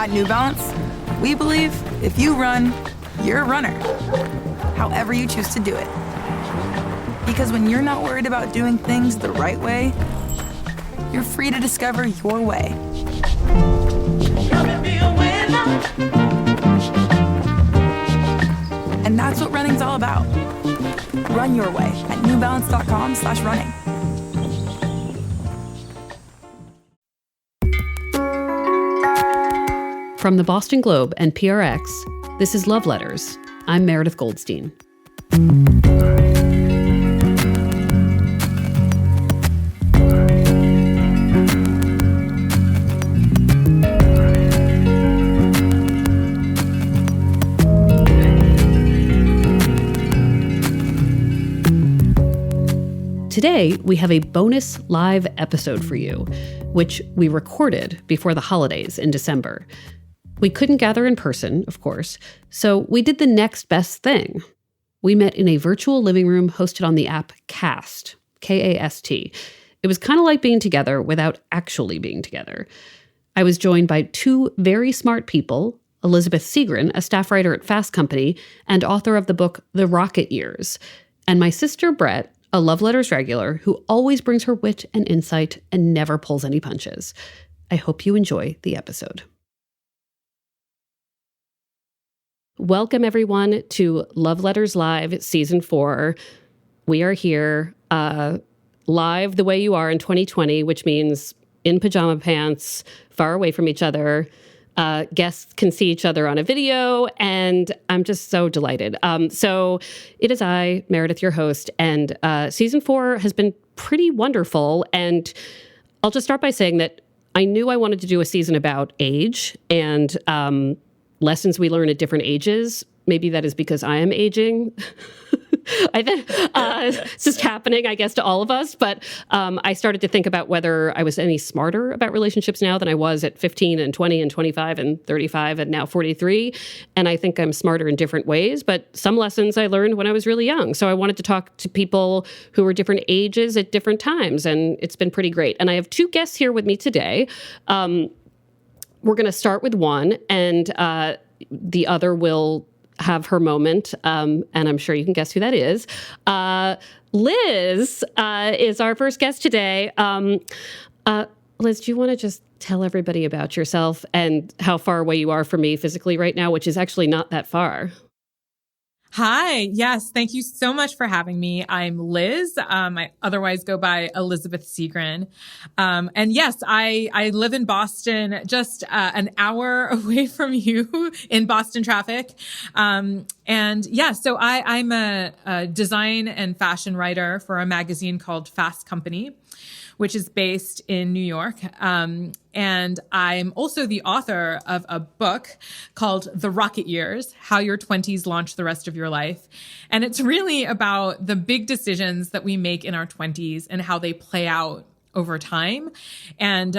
At New Balance, we believe if you run, you're a runner, however you choose to do it. Because when you're not worried about doing things the right way, you're free to discover your way. And that's what running's all about. Run your way at newbalance.com/running. From the Boston Globe and PRX, this is Love Letters. I'm Meredith Goldstein. Today, we have a bonus live episode for you, which we recorded before the holidays in December. We couldn't gather in person, of course, so we did the next best thing. We met in a virtual living room hosted on the app Cast, K-A-S-T. It was kind of like being together without actually being together. I was joined by two very smart people, Elizabeth Segrin, a staff writer at Fast Company and author of the book The Rocket Years, and my sister Brett, a Love Letters regular who always brings her wit and insight and never pulls any punches. I hope you enjoy the episode. Welcome, everyone, to Love Letters Live Season 4. We are here live the way you are in 2020, which means in pajama pants, far away from each other. Guests can see each other on a video, and I'm just so delighted. So it is I, Meredith, your host, and Season 4 has been pretty wonderful. And I'll just start by saying that I knew I wanted to do a season about age and lessons we learn at different ages. Maybe that is because I am aging. It's just happening, I guess, to all of us. But I started to think about whether I was any smarter about relationships now than I was at 15 and 20 and 25 and 35 and now 43. And I think I'm smarter in different ways. But some lessons I learned when I was really young. So I wanted to talk to people who were different ages at different times. And it's been pretty great. And I have two guests here with me today. We're going to start with one, and the other will have her moment, and I'm sure you can guess who that is. Liz is our first guest today. Liz, do you want to just tell everybody about yourself and how far away you are from me physically right now, which is actually not that far? Hi. Yes. Thank you so much for having me. I'm Liz. I otherwise go by Elizabeth Segrin. And yes, I live in Boston, just an hour away from you in Boston traffic. And yeah, so I'm a design and fashion writer for a magazine called Fast Company, which is based in New York. And I'm also the author of a book called The Rocket Years, How Your 20s Launch the Rest of Your Life. And it's really about the big decisions that we make in our 20s and how they play out over time. And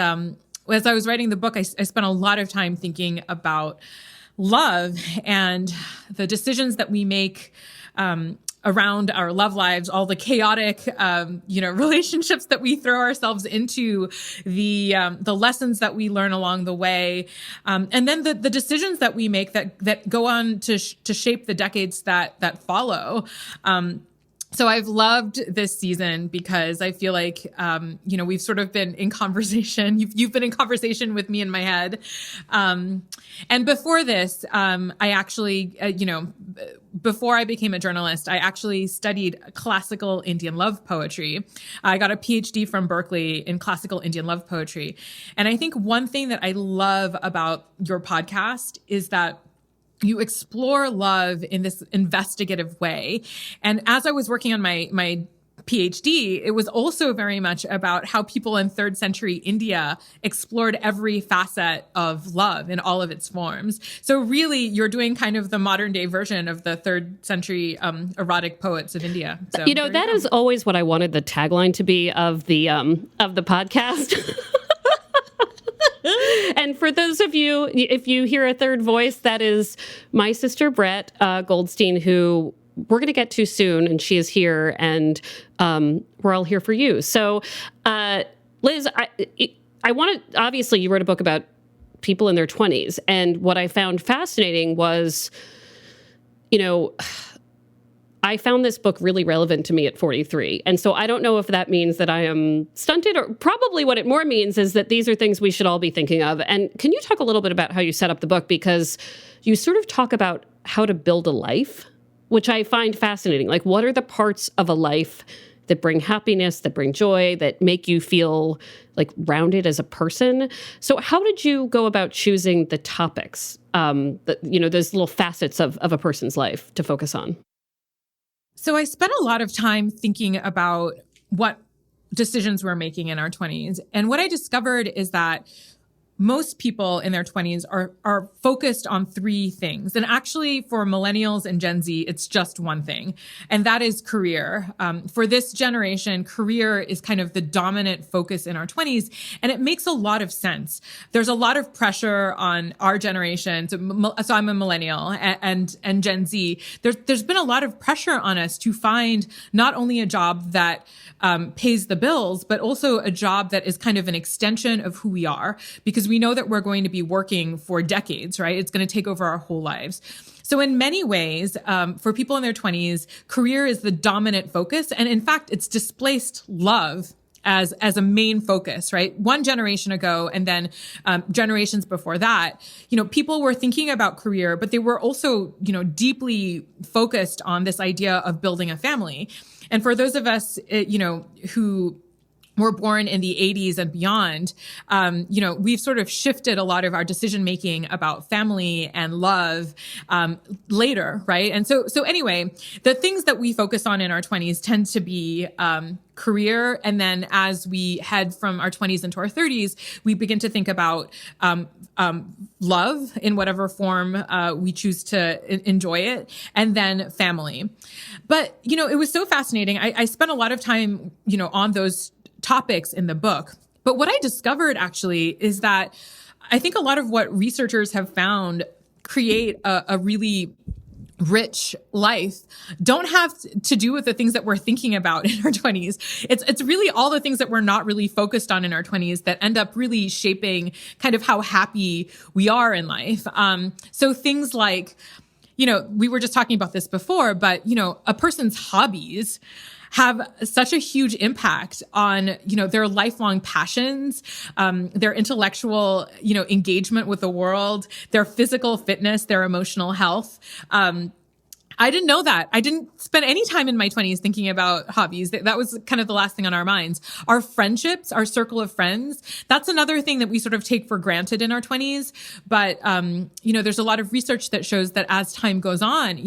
as I was writing the book, I spent a lot of time thinking about love and the decisions that we make around our love lives, all the chaotic, relationships that we throw ourselves into, the lessons that we learn along the way, and then the decisions that we make that go on to shape the decades that follow. So I've loved this season because I feel like, we've sort of been in conversation. You've been in conversation with me in my head. And before this, I actually, before I became a journalist, I actually studied classical Indian love poetry. I got a PhD from Berkeley in classical Indian love poetry. And I think one thing that I love about your podcast is that you explore love in this investigative way. And as I was working on my PhD, it was also very much about how people in 3rd century India explored every facet of love in all of its forms. So really, you're doing kind of the modern day version of the 3rd century erotic poets of India. So that is always what I wanted the tagline to be of the podcast. And for those of you, if you hear a third voice, that is my sister, Brett Goldstein, who we're going to get to soon. And she is here, and we're all here for you. So, Liz, I want to, obviously you wrote a book about people in their 20s. And what I found fascinating was, I found this book really relevant to me at 43. And so I don't know if that means that I am stunted, or probably what it more means is that these are things we should all be thinking of. And can you talk a little bit about how you set up the book? Because you sort of talk about how to build a life, which I find fascinating. Like, what are the parts of a life that bring happiness, that bring joy, that make you feel like rounded as a person? So how did you go about choosing the topics, those little facets of a person's life to focus on? So I spent a lot of time thinking about what decisions we're making in our 20s. And what I discovered is that most people in their 20s are focused on three things. And actually, for millennials and Gen Z, it's just one thing, and that is career. For this generation, career is kind of the dominant focus in our 20s, and it makes a lot of sense. There's a lot of pressure on our generation. So I'm a millennial, and Gen Z. There's been a lot of pressure on us to find not only a job that pays the bills, but also a job that is kind of an extension of who we are, because we know that we're going to be working for decades, right? It's going to take over our whole lives. So in many ways, for people in their 20s, career is the dominant focus. And in fact, it's displaced love as a main focus, right? One generation ago, and then generations before that, people were thinking about career, but they were also, deeply focused on this idea of building a family. And for those of us, who were born in the 80s and beyond, we've sort of shifted a lot of our decision making about family and love later, right? And so anyway, the things that we focus on in our 20s tend to be career. And then as we head from our 20s into our 30s, we begin to think about love in whatever form we choose to enjoy it, and then family. But, it was so fascinating. I spent a lot of time, on those topics in the book. But what I discovered actually is that I think a lot of what researchers have found create a really rich life don't have to do with the things that we're thinking about in our 20s. It's really all the things that we're not really focused on in our 20s that end up really shaping kind of how happy we are in life. So things like, we were just talking about this before, but, a person's hobbies have such a huge impact on, their lifelong passions, their intellectual, engagement with the world, their physical fitness, their emotional health. I didn't know that. I didn't spend any time in my 20s thinking about hobbies. That was kind of the last thing on our minds. Our friendships, our circle of friends, that's another thing that we sort of take for granted in our 20s. But, there's a lot of research that shows that as time goes on,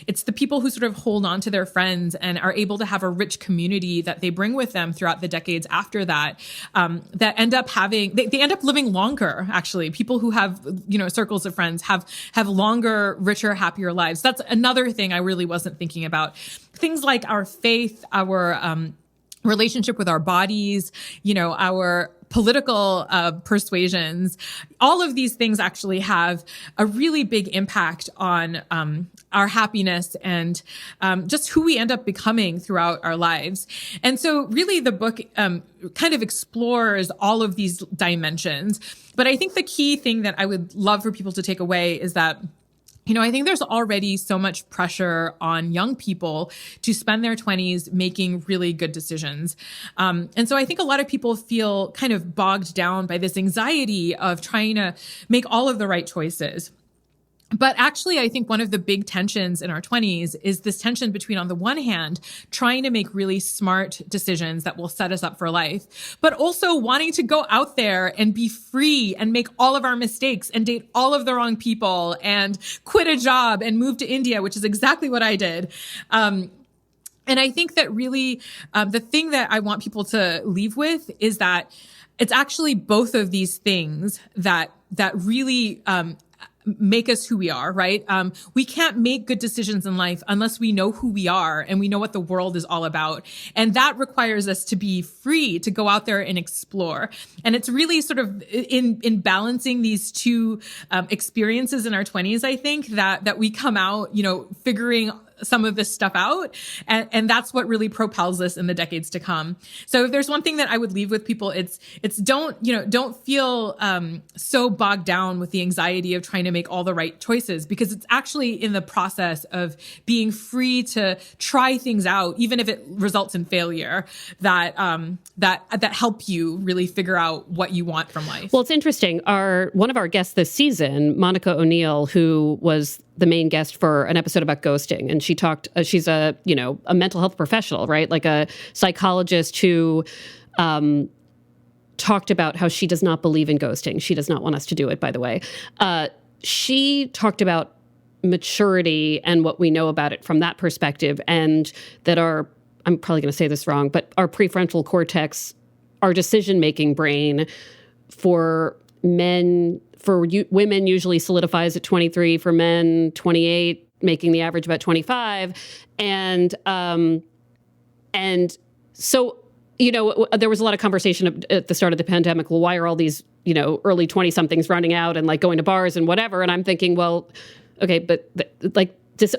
it's the people who sort of hold on to their friends and are able to have a rich community that they bring with them throughout the decades after that, that end up they end up living longer, actually. People who have, circles of friends have longer, richer, happier lives. That's another thing I really wasn't thinking about. Things like our faith, our relationship with our bodies, our political persuasions, all of these things actually have a really big impact on our happiness and just who we end up becoming throughout our lives. And so really the book kind of explores all of these dimensions. But I think the key thing that I would love for people to take away is that I think there's already so much pressure on young people to spend their 20s making really good decisions. And so I think a lot of people feel kind of bogged down by this anxiety of trying to make all of the right choices. But actually, I think one of the big tensions in our 20s is this tension between, on the one hand, trying to make really smart decisions that will set us up for life, but also wanting to go out there and be free and make all of our mistakes and date all of the wrong people and quit a job and move to India, which is exactly what I did. And I think that really the thing that I want people to leave with is that it's actually both of these things that really make us who we are, right? We can't make good decisions in life unless we know who we are and we know what the world is all about. And that requires us to be free to go out there and explore. And it's really sort of in balancing these two experiences in our 20s, I think, that we come out, figuring some of this stuff out. And that's what really propels us in the decades to come. So if there's one thing that I would leave with people, it's don't feel so bogged down with the anxiety of trying to make all the right choices, because it's actually in the process of being free to try things out, even if it results in failure, that help you really figure out what you want from life. Well, it's interesting. One of our guests this season, Monica O'Neill, who was the main guest for an episode about ghosting, and she talked. She's a mental health professional, right? Like a psychologist who talked about how she does not believe in ghosting. She does not want us to do it, by the way. She talked about maturity and what we know about it from that perspective, and that I'm probably going to say this wrong, but our prefrontal cortex, our decision-making brain for women usually solidifies at 23, for men 28, making the average about 25. And so, there was a lot of conversation at the start of the pandemic. Well, why are all these, early 20-somethings running out and like going to bars and whatever? And I'm thinking, well, okay, but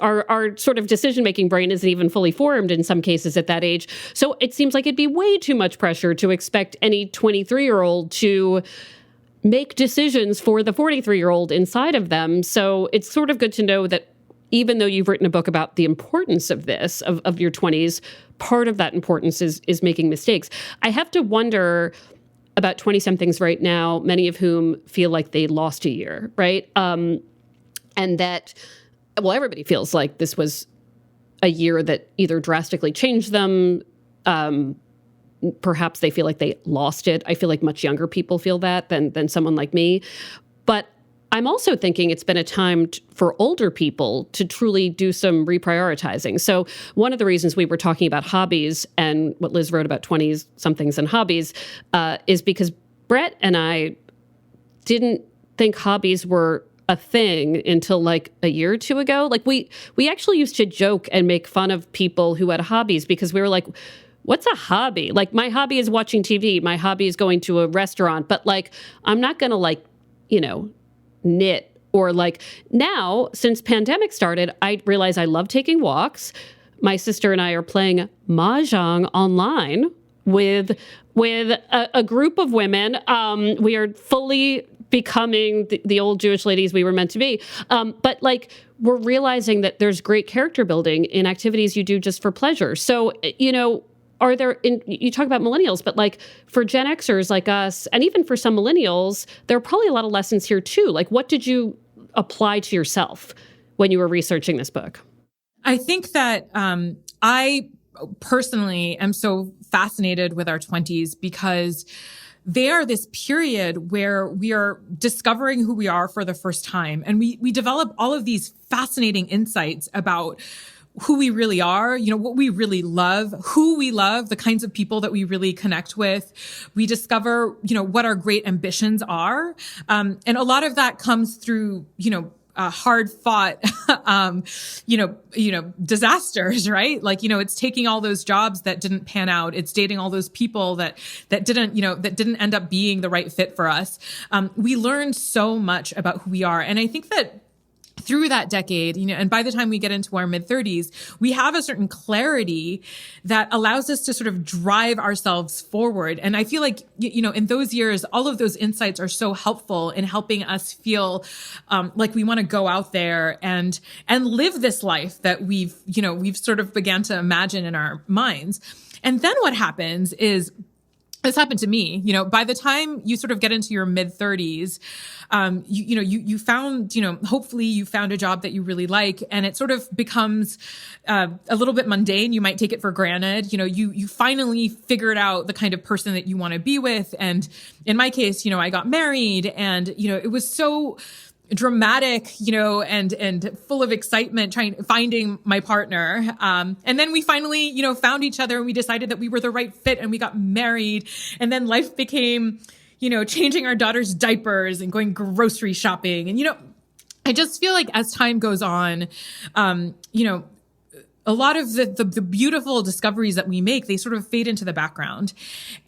our sort of decision-making brain isn't even fully formed in some cases at that age. So it seems like it'd be way too much pressure to expect any 23-year-old to make decisions for the 43-year-old inside of them. So it's sort of good to know that even though you've written a book about the importance of this, of your 20s, part of that importance is making mistakes. I have to wonder about 20-somethings right now, many of whom feel like they lost a year, right? And that, well, everybody feels like this was a year that either drastically changed them, perhaps they feel like they lost it. I feel like much younger people feel that than someone like me. But I'm also thinking it's been a time for older people to truly do some reprioritizing. So one of the reasons we were talking about hobbies and what Liz wrote about 20-somethings and hobbies is because Brett and I didn't think hobbies were a thing until like a year or two ago. Like we actually used to joke and make fun of people who had hobbies, because we were like, what's a hobby? Like, my hobby is watching TV. My hobby is going to a restaurant. But like, I'm not going to knit, or like now, since pandemic started, I realize I love taking walks. My sister and I are playing Mahjong online with a group of women. We are fully becoming the old Jewish ladies we were meant to be. But like, we're realizing that there's great character building in activities you do just for pleasure. So, you talk about millennials, but like for Gen Xers like us, and even for some millennials, there are probably a lot of lessons here too. Like, what did you apply to yourself when you were researching this book? I think that I personally am so fascinated with our 20s, because they are this period where we are discovering who we are for the first time. And we develop all of these fascinating insights about who we really are, what we really love, who we love, the kinds of people that we really connect with. We discover, what our great ambitions are. And a lot of that comes through, hard fought, disasters, right? Like, it's taking all those jobs that didn't pan out. It's dating all those people that didn't end up being the right fit for us. We learn so much about who we are. And I think that through that decade, and by the time we get into our mid-30s, we have a certain clarity that allows us to sort of drive ourselves forward. And I feel like, in those years, all of those insights are so helpful in helping us feel like we want to go out there and live this life that we've sort of began to imagine in our minds. And then what happens is, this happened to me, by the time you sort of get into your mid-30s, you found, hopefully you found a job that you really like, and it sort of becomes a little bit mundane. You might take it for granted. You finally figured out the kind of person that you want to be with. And in my case, I got married, and, it was so dramatic, and full of excitement finding my partner. And then we finally, found each other, and we decided that we were the right fit, and we got married. And then life became, changing our daughter's diapers and going grocery shopping. And, I just feel like as time goes on, a lot of the beautiful discoveries that we make, they sort of fade into the background.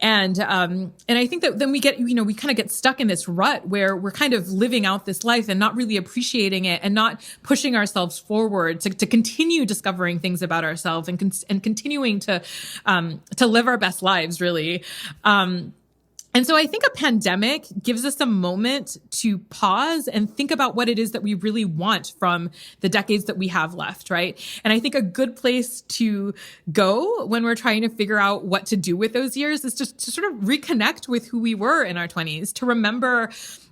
And I think that then we get, we kind of get stuck in this rut where we're kind of living out this life and not really appreciating it and not pushing ourselves forward to continue discovering things about ourselves and continuing to live our best lives, really. And so I think a pandemic gives us a moment to pause and think about what it is that we really want from the decades that we have left, right? And I think a good place to go when we're trying to figure out what to do with those years is just to sort of reconnect with who we were in our 20s, to remember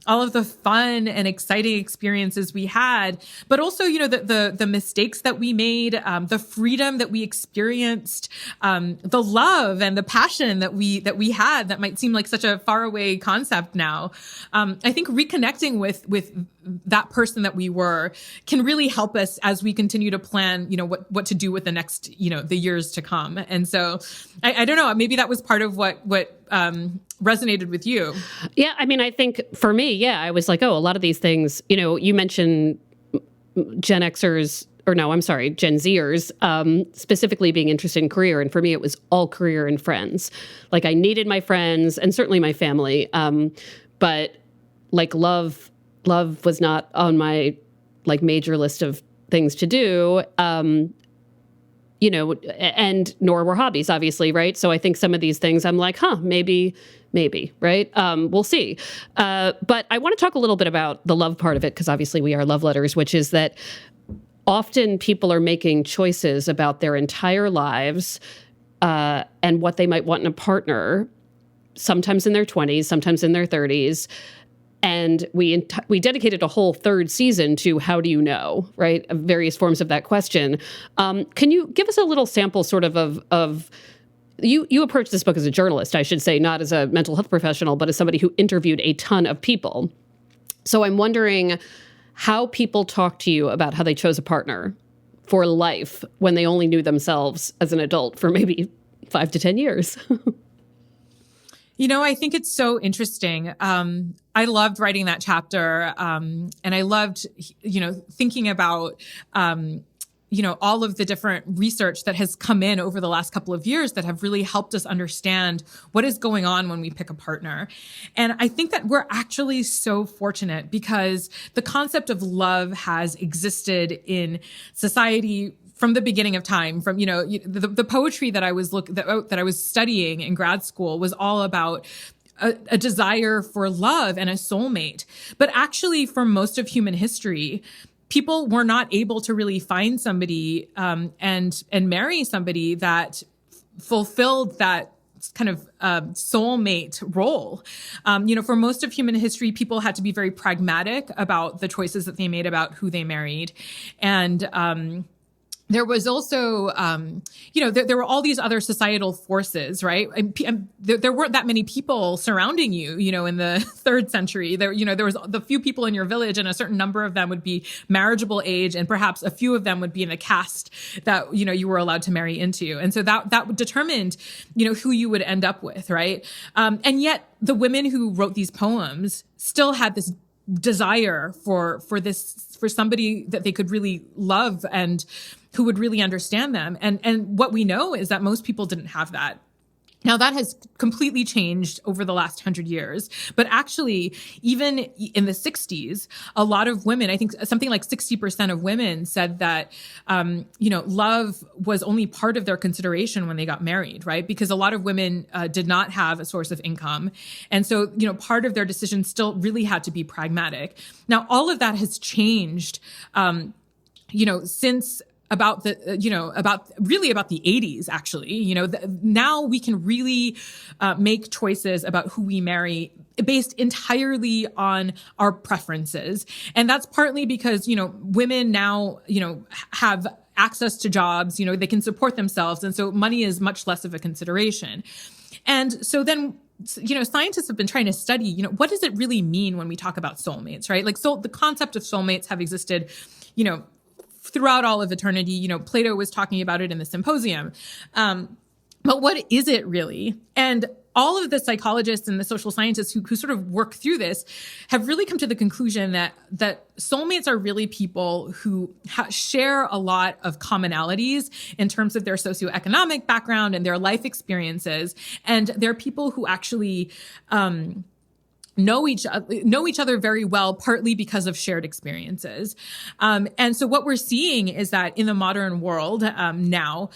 all of the fun and exciting experiences we had, but also, the mistakes that we made, the freedom that we experienced, the love and the passion that we had that might seem like such a faraway concept now. I think reconnecting with that person that we were can really help us as we continue to plan, what to do with the next, the years to come. And so I don't know, maybe that was part of what resonated with you. Yeah. I mean, I think for me, I was like, a lot of these things, you mentioned Gen Xers, or no, I'm sorry, Gen Zers, specifically being interested in career. And for me, it was all career and friends. Like I needed my friends and certainly my family. But like love was not on my like major list of things to do. And nor were hobbies, obviously, right? So I think some of these things I'm like, maybe, right? We'll see. But I want to talk a little bit about the love part of it, because obviously we are love letters, which is that often people are making choices about their entire lives and what they might want in a partner, sometimes in their 20s, sometimes in their 30s. And we dedicated a whole third season to how do you know, right? Various forms of that question. Can you give us a little sample sort of you approached this book as a journalist, I should say, not as a mental health professional, but as somebody who interviewed a ton of people. So I'm wondering how people talk to you about how they chose a partner for life when they only knew themselves as an adult for maybe 5 to 10 years. I think it's so interesting. I loved writing that chapter. And I loved, thinking about, all of the different research that has come in over the last couple of years that have really helped us understand what is going on when we pick a partner. And I think that we're actually so fortunate because the concept of love has existed in society from the beginning of time. From, the poetry that I was studying in grad school was all about a desire for love and a soulmate. But actually, for most of human history, people were not able to really find somebody and marry somebody that fulfilled that kind of soulmate role. For most of human history, people had to be very pragmatic about the choices that they made about who they married. And there was also, there were all these other societal forces, right? And there weren't that many people surrounding you, in the 3rd century. There was the few people in your village, and a certain number of them would be marriageable age, and perhaps a few of them would be in the caste that, you were allowed to marry into. And so that determined, who you would end up with, right? And yet the women who wrote these poems still had this desire for somebody that they could really love and who would really understand them. And what we know is that most people didn't have that. Now, that has completely changed over the last 100 years. But actually, even in the 60s, a lot of women, I think something like 60% of women said that, love was only part of their consideration when they got married, right? Because a lot of women did not have a source of income. And so, part of their decision still really had to be pragmatic. Now, all of that has changed, since about the 80s, actually. Now we can really make choices about who we marry based entirely on our preferences. And that's partly because, women now, have access to jobs, they can support themselves. And so money is much less of a consideration. And so then, scientists have been trying to study, what does it really mean when we talk about soulmates, right? Like, so the concept of soulmates have existed, throughout all of eternity. Plato was talking about it in the Symposium. But what is it really? And all of the psychologists and the social scientists who sort of work through this have really come to the conclusion that soulmates are really people who share a lot of commonalities in terms of their socioeconomic background and their life experiences. And they're people who actually, know each other very well, partly because of shared experiences. And so what we're seeing is that in the modern world, now,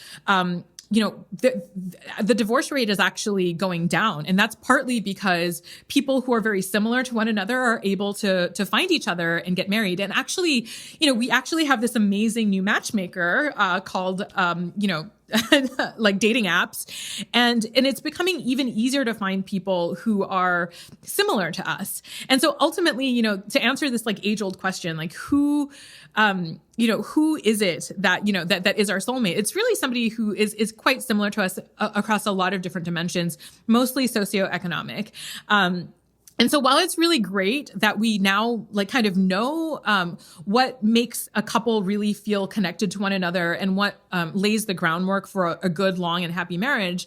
the divorce rate is actually going down. And that's partly because people who are very similar to one another are able to find each other and get married. And actually, we actually have this amazing new matchmaker, called, like dating apps. And it's becoming even easier to find people who are similar to us. And so ultimately, to answer this like age old question, like who is it that, that is our soulmate? It's really somebody who is quite similar to us across a lot of different dimensions, mostly socioeconomic. And so while it's really great that we now like kind of know what makes a couple really feel connected to one another and what lays the groundwork for a good, long, and happy marriage,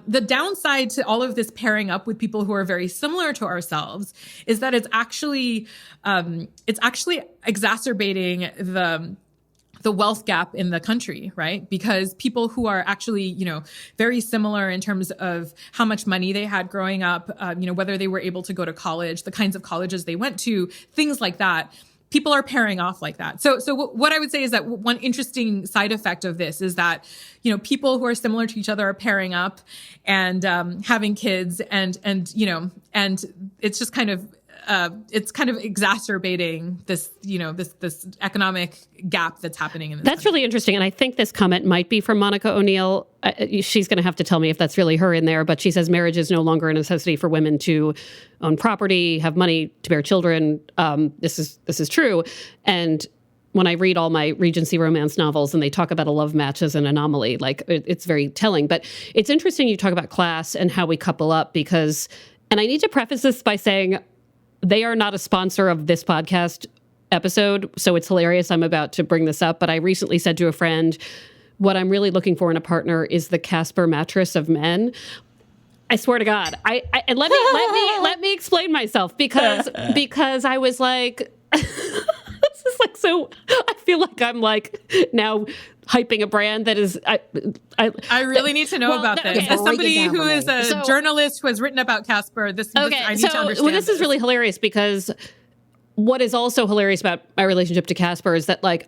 the downside to all of this pairing up with people who are very similar to ourselves is that it's actually exacerbating the wealth gap in the country, right? Because people who are actually, very similar in terms of how much money they had growing up, whether they were able to go to college, the kinds of colleges they went to, things like that. People are pairing off like that. So what I would say is that one interesting side effect of this is that, people who are similar to each other are pairing up and having kids, and it's just kind of exacerbating this, this economic gap that's happening in this That's country. really interesting. And I think this comment might be from Monica O'Neill. She's going to have to tell me if that's really her in there, but she says marriage is no longer a necessity for women to own property, have money to bear children. This is true. And when I read all my Regency romance novels and they talk about a love match as an anomaly, like it's very telling. But it's interesting you talk about class and how we couple up because, and I need to preface this by saying, they are not a sponsor of this podcast episode, so it's hilarious I'm about to bring this up, but I recently said to a friend, what I'm really looking for in a partner is the Casper mattress of men. I swear to God. And let me explain myself because I was like, this is like so, I feel like I'm like now hyping a brand that is I really need to know about this. Okay. As somebody who is a journalist who has written about Casper, I need to understand. Well, this is really hilarious because what is also hilarious about my relationship to Casper is that like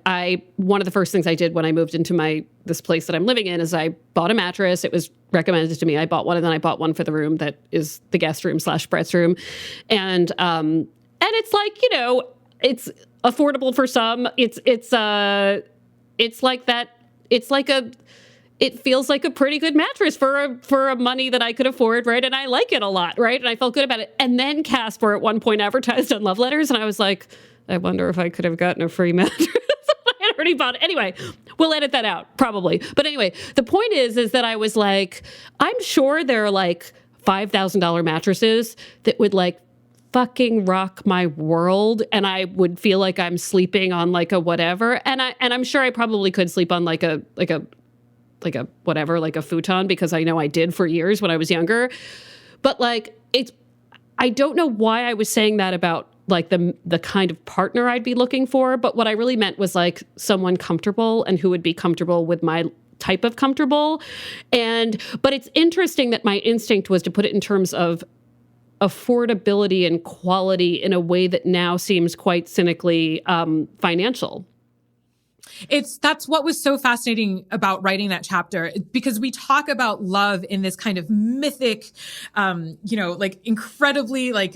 one of the first things I did when I moved into this place that I'm living in is I bought a mattress. It was recommended to me. I bought one, and then I bought one for the room that is the guest room / Brett's room. And it's like, it's affordable for some. It's like that. It feels like a pretty good mattress for a money that I could afford, right? And I like it a lot, right? And I felt good about it. And then Casper at one point advertised on Love Letters, and I was like, I wonder if I could have gotten a free mattress. I had already bought it. Anyway, we'll edit that out, probably. But anyway, the point is that I was like, I'm sure there are like $5,000 mattresses that would like fucking rock my world, and I would feel like I'm sleeping on like a whatever, and I'm sure I probably could sleep on like a whatever, like a futon, because I know I did for years when I was younger. But like I don't know why I was saying that about like the kind of partner I'd be looking for, but what I really meant was like someone comfortable and who would be comfortable with my type of comfortable. But it's interesting that my instinct was to put it in terms of affordability and quality in a way that now seems quite cynically financial. That's what was so fascinating about writing that chapter, because we talk about love in this kind of mythic, like incredibly like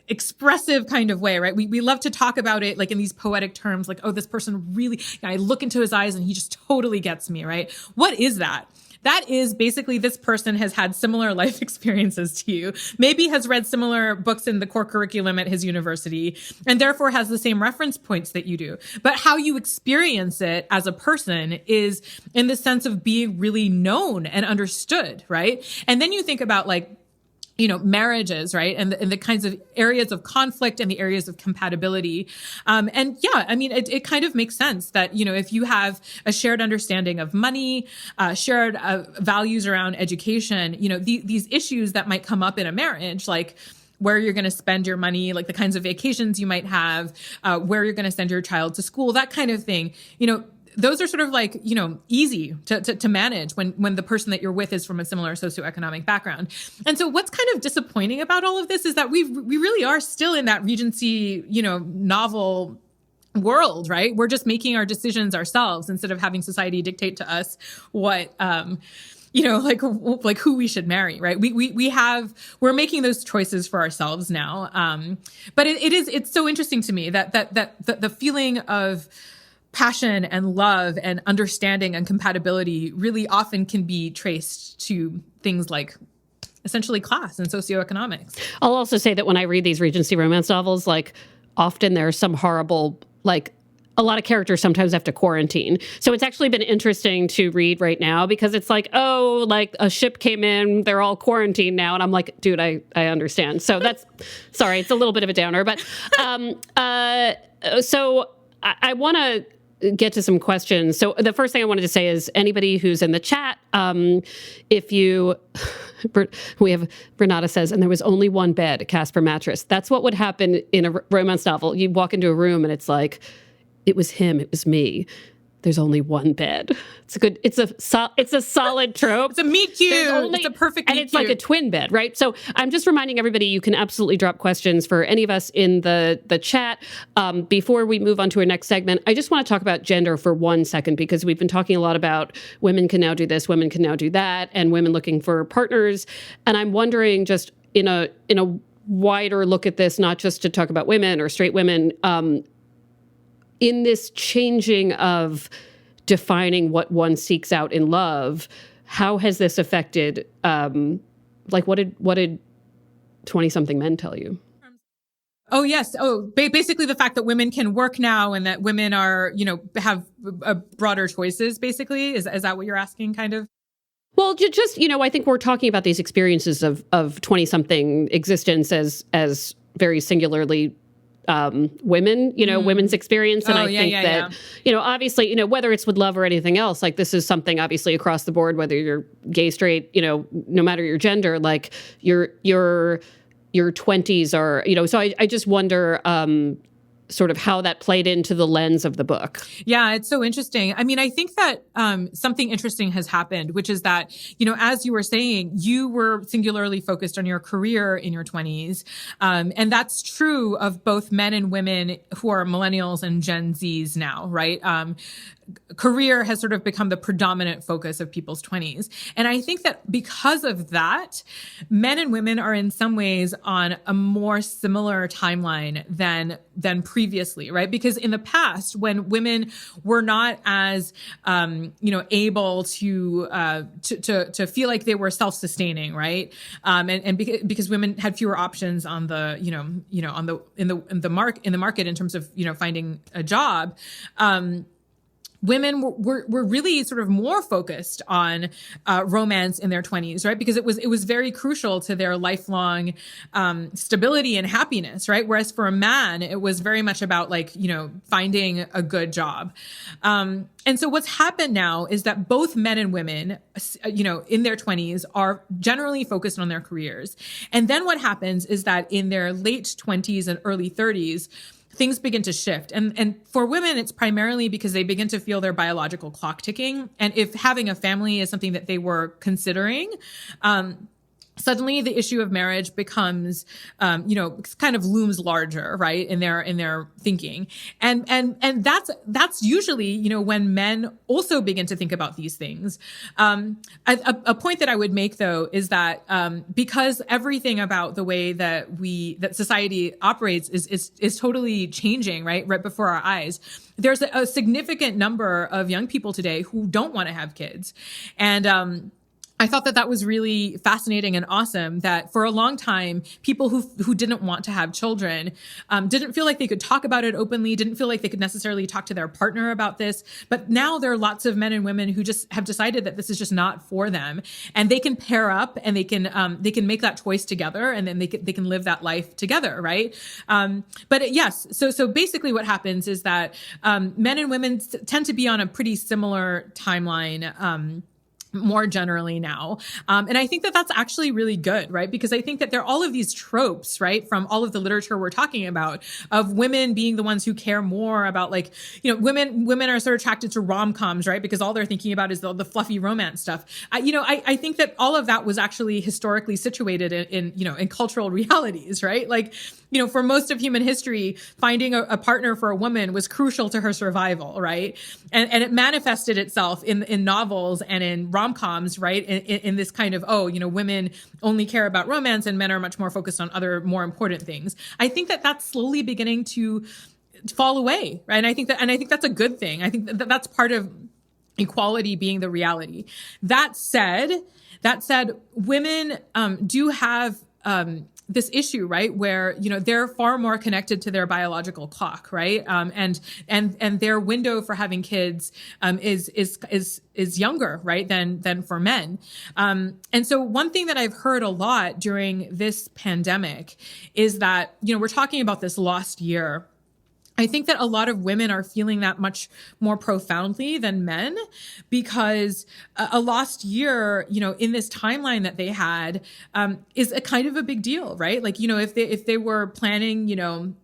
expressive kind of way, right? We love to talk about it like in these poetic terms, like, oh, this person really, I look into his eyes and he just totally gets me, right? What is that? That is basically this person has had similar life experiences to you, maybe has read similar books in the core curriculum at his university, and therefore has the same reference points that you do. But how you experience it as a person is in the sense of being really known and understood, right? And then you think about like, marriages, right? And the kinds of areas of conflict and the areas of compatibility. And yeah, I mean, it kind of makes sense that, if you have a shared understanding of money, shared values around education, these issues that might come up in a marriage, like where you're going to spend your money, like the kinds of vacations you might have, where you're going to send your child to school, that kind of thing, those are sort of like, easy to manage when the person that you're with is from a similar socioeconomic background. And so what's kind of disappointing about all of this is that we really are still in that Regency, novel world, right? We're just making our decisions ourselves instead of having society dictate to us what, like who we should marry, right? We're making those choices for ourselves now. But it's so interesting to me that the feeling of passion and love and understanding and compatibility really often can be traced to things like essentially class and socioeconomics. I'll also say that when I read these Regency romance novels, like often there's some horrible, like a lot of characters sometimes have to quarantine. So it's actually been interesting to read right now because it's like, oh, like a ship came in, they're all quarantined now. And I'm like, dude, I understand. So that's, sorry, it's a little bit of a downer, but so I want to get to some questions. So the first thing I wanted to say is anybody who's in the chat, if you, we have, Renata says, and there was only one bed, Casper mattress. That's what would happen in a romance novel. You walk into a room and it's like, it was him, it was me. There's only one bed. It's a solid trope. It's a meet cute. It's a perfect meet cute. And it's like a twin bed, right? So I'm just reminding everybody, you can absolutely drop questions for any of us in the chat. Before we move on to our next segment, I just want to talk about gender for 1 second, because we've been talking a lot about women can now do this, women can now do that, and women looking for partners. And I'm wondering, just in a wider look at this, not just to talk about women or straight women, in this changing of defining what one seeks out in love, how has this affected, like what did 20-something men tell you? Oh, yes. Oh, basically the fact that women can work now and that women are, have broader choices, basically. Is that what you're asking, kind of? Well, just, I think we're talking about these experiences of 20-something existence as very singularly women, women's experience. And I think that, obviously, obviously, whether it's with love or anything else, like this is something obviously across the board, whether you're gay, straight, no matter your gender, like your 20s are, so I just wonder, sort of how that played into the lens of the book. Yeah, it's so interesting. I mean, I think that something interesting has happened, which is that, as you were saying, you were singularly focused on your career in your 20s. And that's true of both men and women who are millennials and Gen Zs now, right? Career has sort of become the predominant focus of people's 20s. And I think that because of that, men and women are in some ways on a more similar timeline than previously, right? Because in the past, when women were not as, able to feel like they were self-sustaining, right? And because women had fewer options on the, in the market in terms of, finding a job, women were really sort of more focused on romance in their 20s, right? Because it was very crucial to their lifelong stability and happiness, right? Whereas for a man, it was very much about finding a good job. And so what's happened now is that both men and women, in their 20s are generally focused on their careers. And then what happens is that in their late 20s and early 30s, things begin to shift. And for women, it's primarily because they begin to feel their biological clock ticking. And if having a family is something that they were considering, suddenly the issue of marriage becomes, kind of looms larger, right? In their thinking. And that's usually, when men also begin to think about these things. A point that I would make though is that, because everything about the way that society operates is totally changing, right before our eyes. There's a significant number of young people today who don't want to have kids. And, I thought that was really fascinating and awesome, that for a long time, people who didn't want to have children didn't feel like they could talk about it openly, didn't feel like they could necessarily talk to their partner about this. But now there are lots of men and women who just have decided that this is just not for them, and they can pair up and they can make that choice together, and then they can live that life together, right? Yes, so basically what happens is that men and women tend to be on a pretty similar timeline. More generally now. And I think that that's actually really good, right? Because I think that there are all of these tropes, right, from all of the literature we're talking about, of women being the ones who care more about, like, women are sort of attracted to rom-coms, right? Because all they're thinking about is the fluffy romance stuff. I think that all of that was actually historically situated in cultural realities, right? Like, for most of human history, finding a partner for a woman was crucial to her survival, right? And it manifested itself in novels and in rom-coms, right? In this kind of, women only care about romance and men are much more focused on other more important things. I think that that's slowly beginning to fall away, right? And I think that's a good thing. I think that that's part of equality being the reality. That said, women do have this issue, right, where they're far more connected to their biological clock, right, and their window for having kids is younger, right, than for men, and so one thing that I've heard a lot during this pandemic is that we're talking about this lost year. I think that a lot of women are feeling that much more profoundly than men, because a lost year, in this timeline that they had, is a kind of a big deal, right? Like, if they were planning,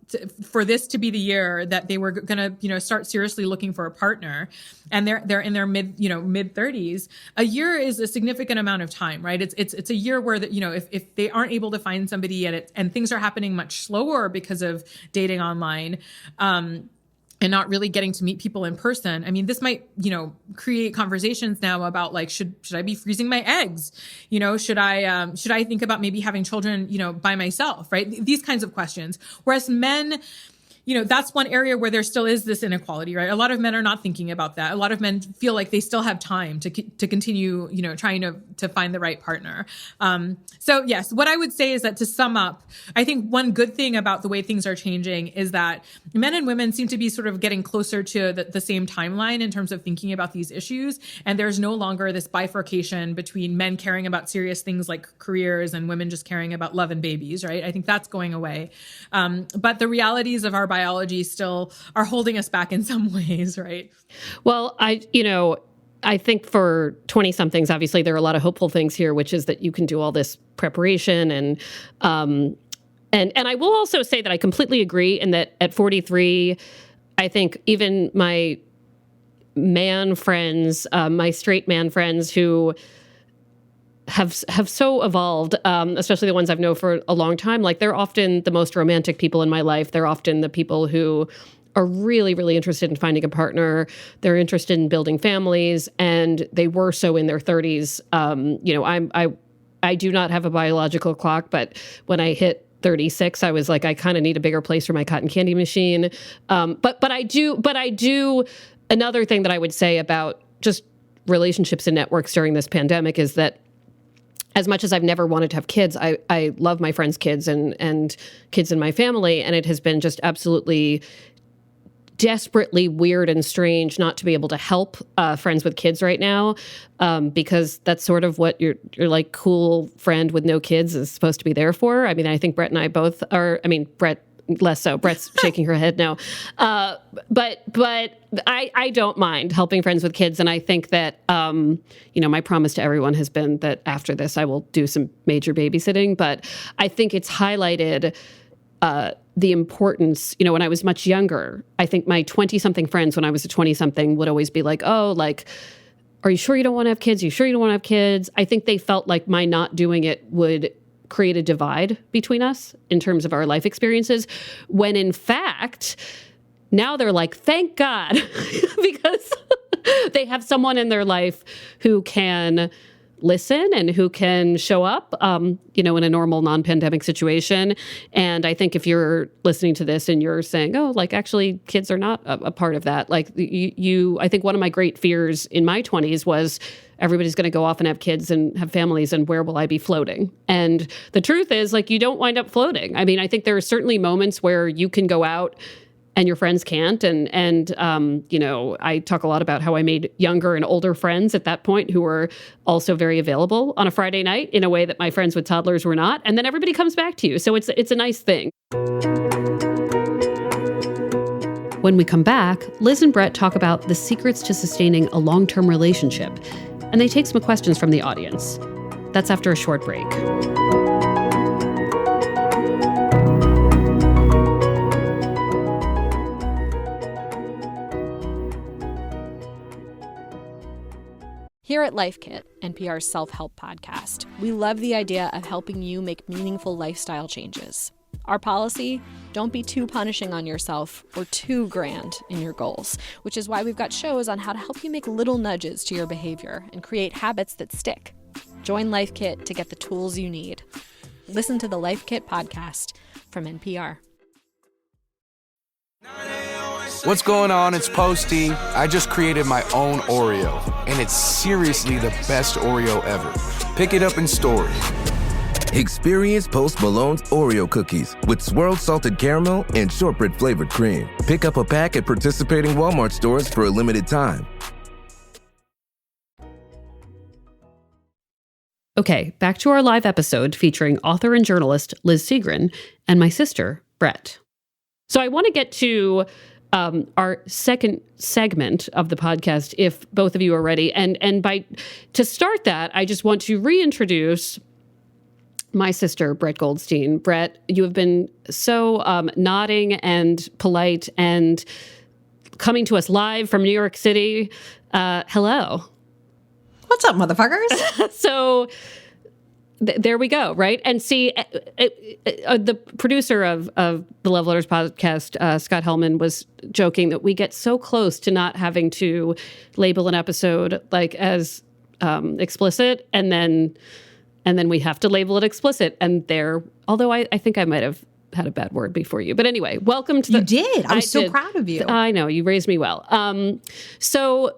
for this to be the year that they were going to, start seriously looking for a partner, and they're in their mid 30s, a year is a significant amount of time, right? It's a year where if they aren't able to find somebody and things are happening much slower because of dating online, and not really getting to meet people in person. I mean, this might, create conversations now about, like, should I be freezing my eggs? Should I think about maybe having children, by myself, right? These kinds of questions. Whereas men, that's one area where there still is this inequality, right? A lot of men are not thinking about that. A lot of men feel like they still have time to continue, trying to find the right partner. So yes, what I would say is that, to sum up, I think one good thing about the way things are changing is that men and women seem to be sort of getting closer to the same timeline in terms of thinking about these issues. And there's no longer this bifurcation between men caring about serious things like careers and women just caring about love and babies, right? I think that's going away. But the realities of our biology still are holding us back in some ways, right? Well, I think for 20-somethings, obviously there are a lot of hopeful things here, which is that you can do all this preparation and I will also say that I completely agree in that at 43, I think even my man friends, my straight man friends who have so evolved, especially the ones I've known for a long time, like, they're often the most romantic people in my life. They're often the people who are really, really interested in finding a partner. They're interested in building families, and they were so in their 30s. I do not have a biological clock, but when I hit 36, I was like, I kind of need a bigger place for my cotton candy machine. But I do. Another thing that I would say about just relationships and networks during this pandemic is that, as much as I've never wanted to have kids, I love my friends' kids and kids in my family, and it has been just absolutely desperately weird and strange not to be able to help friends with kids right now, because that's sort of what your like cool friend with no kids is supposed to be there for. I mean, I think Brett and I both are. I mean, Brett less so. Brett's shaking her head now. But I don't mind helping friends with kids, and I think that my promise to everyone has been that after this I will do some major babysitting. But I think it's highlighted the importance, when I was much younger. I think my 20-something friends when I was a 20-something would always be like, oh, like, are you sure you don't want to have kids? Are you sure you don't want to have kids? I think they felt like my not doing it would create a divide between us in terms of our life experiences, when in fact, now they're like, thank God, because they have someone in their life who can listen and who can show up, in a normal non-pandemic situation. And I think if you're listening to this and you're saying, oh, like actually kids are not a part of that. Like I think one of my great fears in my 20s was everybody's going to go off and have kids and have families, and where will I be floating? And the truth is, like, you don't wind up floating. I mean, I think there are certainly moments where you can go out and your friends can't. And I talk a lot about how I made younger and older friends at that point who were also very available on a Friday night in a way that my friends with toddlers were not. And then everybody comes back to you. So it's a nice thing. When we come back, Liz and Brett talk about the secrets to sustaining a long-term relationship. And they take some questions from the audience. That's after a short break. Here at Life Kit, NPR's self-help podcast, we love the idea of helping you make meaningful lifestyle changes. Our policy, don't be too punishing on yourself or too grand in your goals, which is why we've got shows on how to help you make little nudges to your behavior and create habits that stick. Join Life Kit to get the tools you need. Listen to the Life Kit podcast from NPR. What's going on? It's Posty. I just created my own Oreo, and it's seriously the best Oreo ever. Pick it up in stores. Experience Post Malone's Oreo cookies with swirled salted caramel and shortbread flavored cream. Pick up a pack at participating Walmart stores for a limited time. Okay, back to our live episode featuring author and journalist Liz Segren and my sister, Brett. So I want to get to our second segment of the podcast, if both of you are ready. And to start that, I just want to reintroduce my sister, Brett Goldstein. Brett, you have been so nodding and polite and coming to us live from New York City. Hello. What's up, motherfuckers? So there we go, right? And see, the producer of the Love Letters podcast, Scott Hellman, was joking that we get so close to not having to label an episode like as explicit, and then we have to label it explicit. And although I think I might have had a bad word before you, but anyway, welcome to You did. I'm so proud of you. I know, you raised me well. So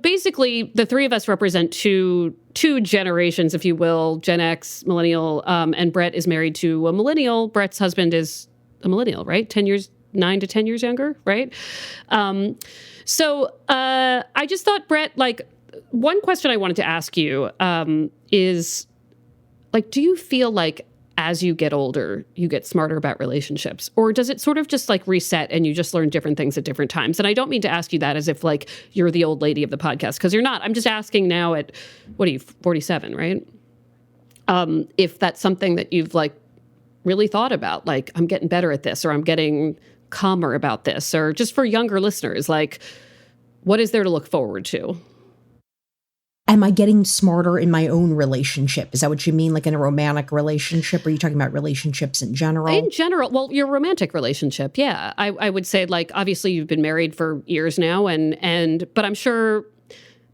basically, the three of us represent two generations, if you will, Gen X, millennial, and Brett is married to a millennial. Brett's husband is a millennial, right? 9 to 10 years younger, right? So I just thought, Brett, like, one question I wanted to ask you is, like, do you feel like as you get older, you get smarter about relationships? Or does it sort of just like reset and you just learn different things at different times? And I don't mean to ask you that as if like you're the old lady of the podcast, because you're not. I'm just asking now at, 47, right? If that's something that you've like really thought about, like I'm getting better at this, or I'm getting calmer about this, or just for younger listeners, like what is there to look forward to? Am I getting smarter in my own relationship? Is that what you mean? Like in a romantic relationship? Or are you talking about relationships in general? In general, well, your romantic relationship, yeah. I would say, like, obviously you've been married for years now, but I'm sure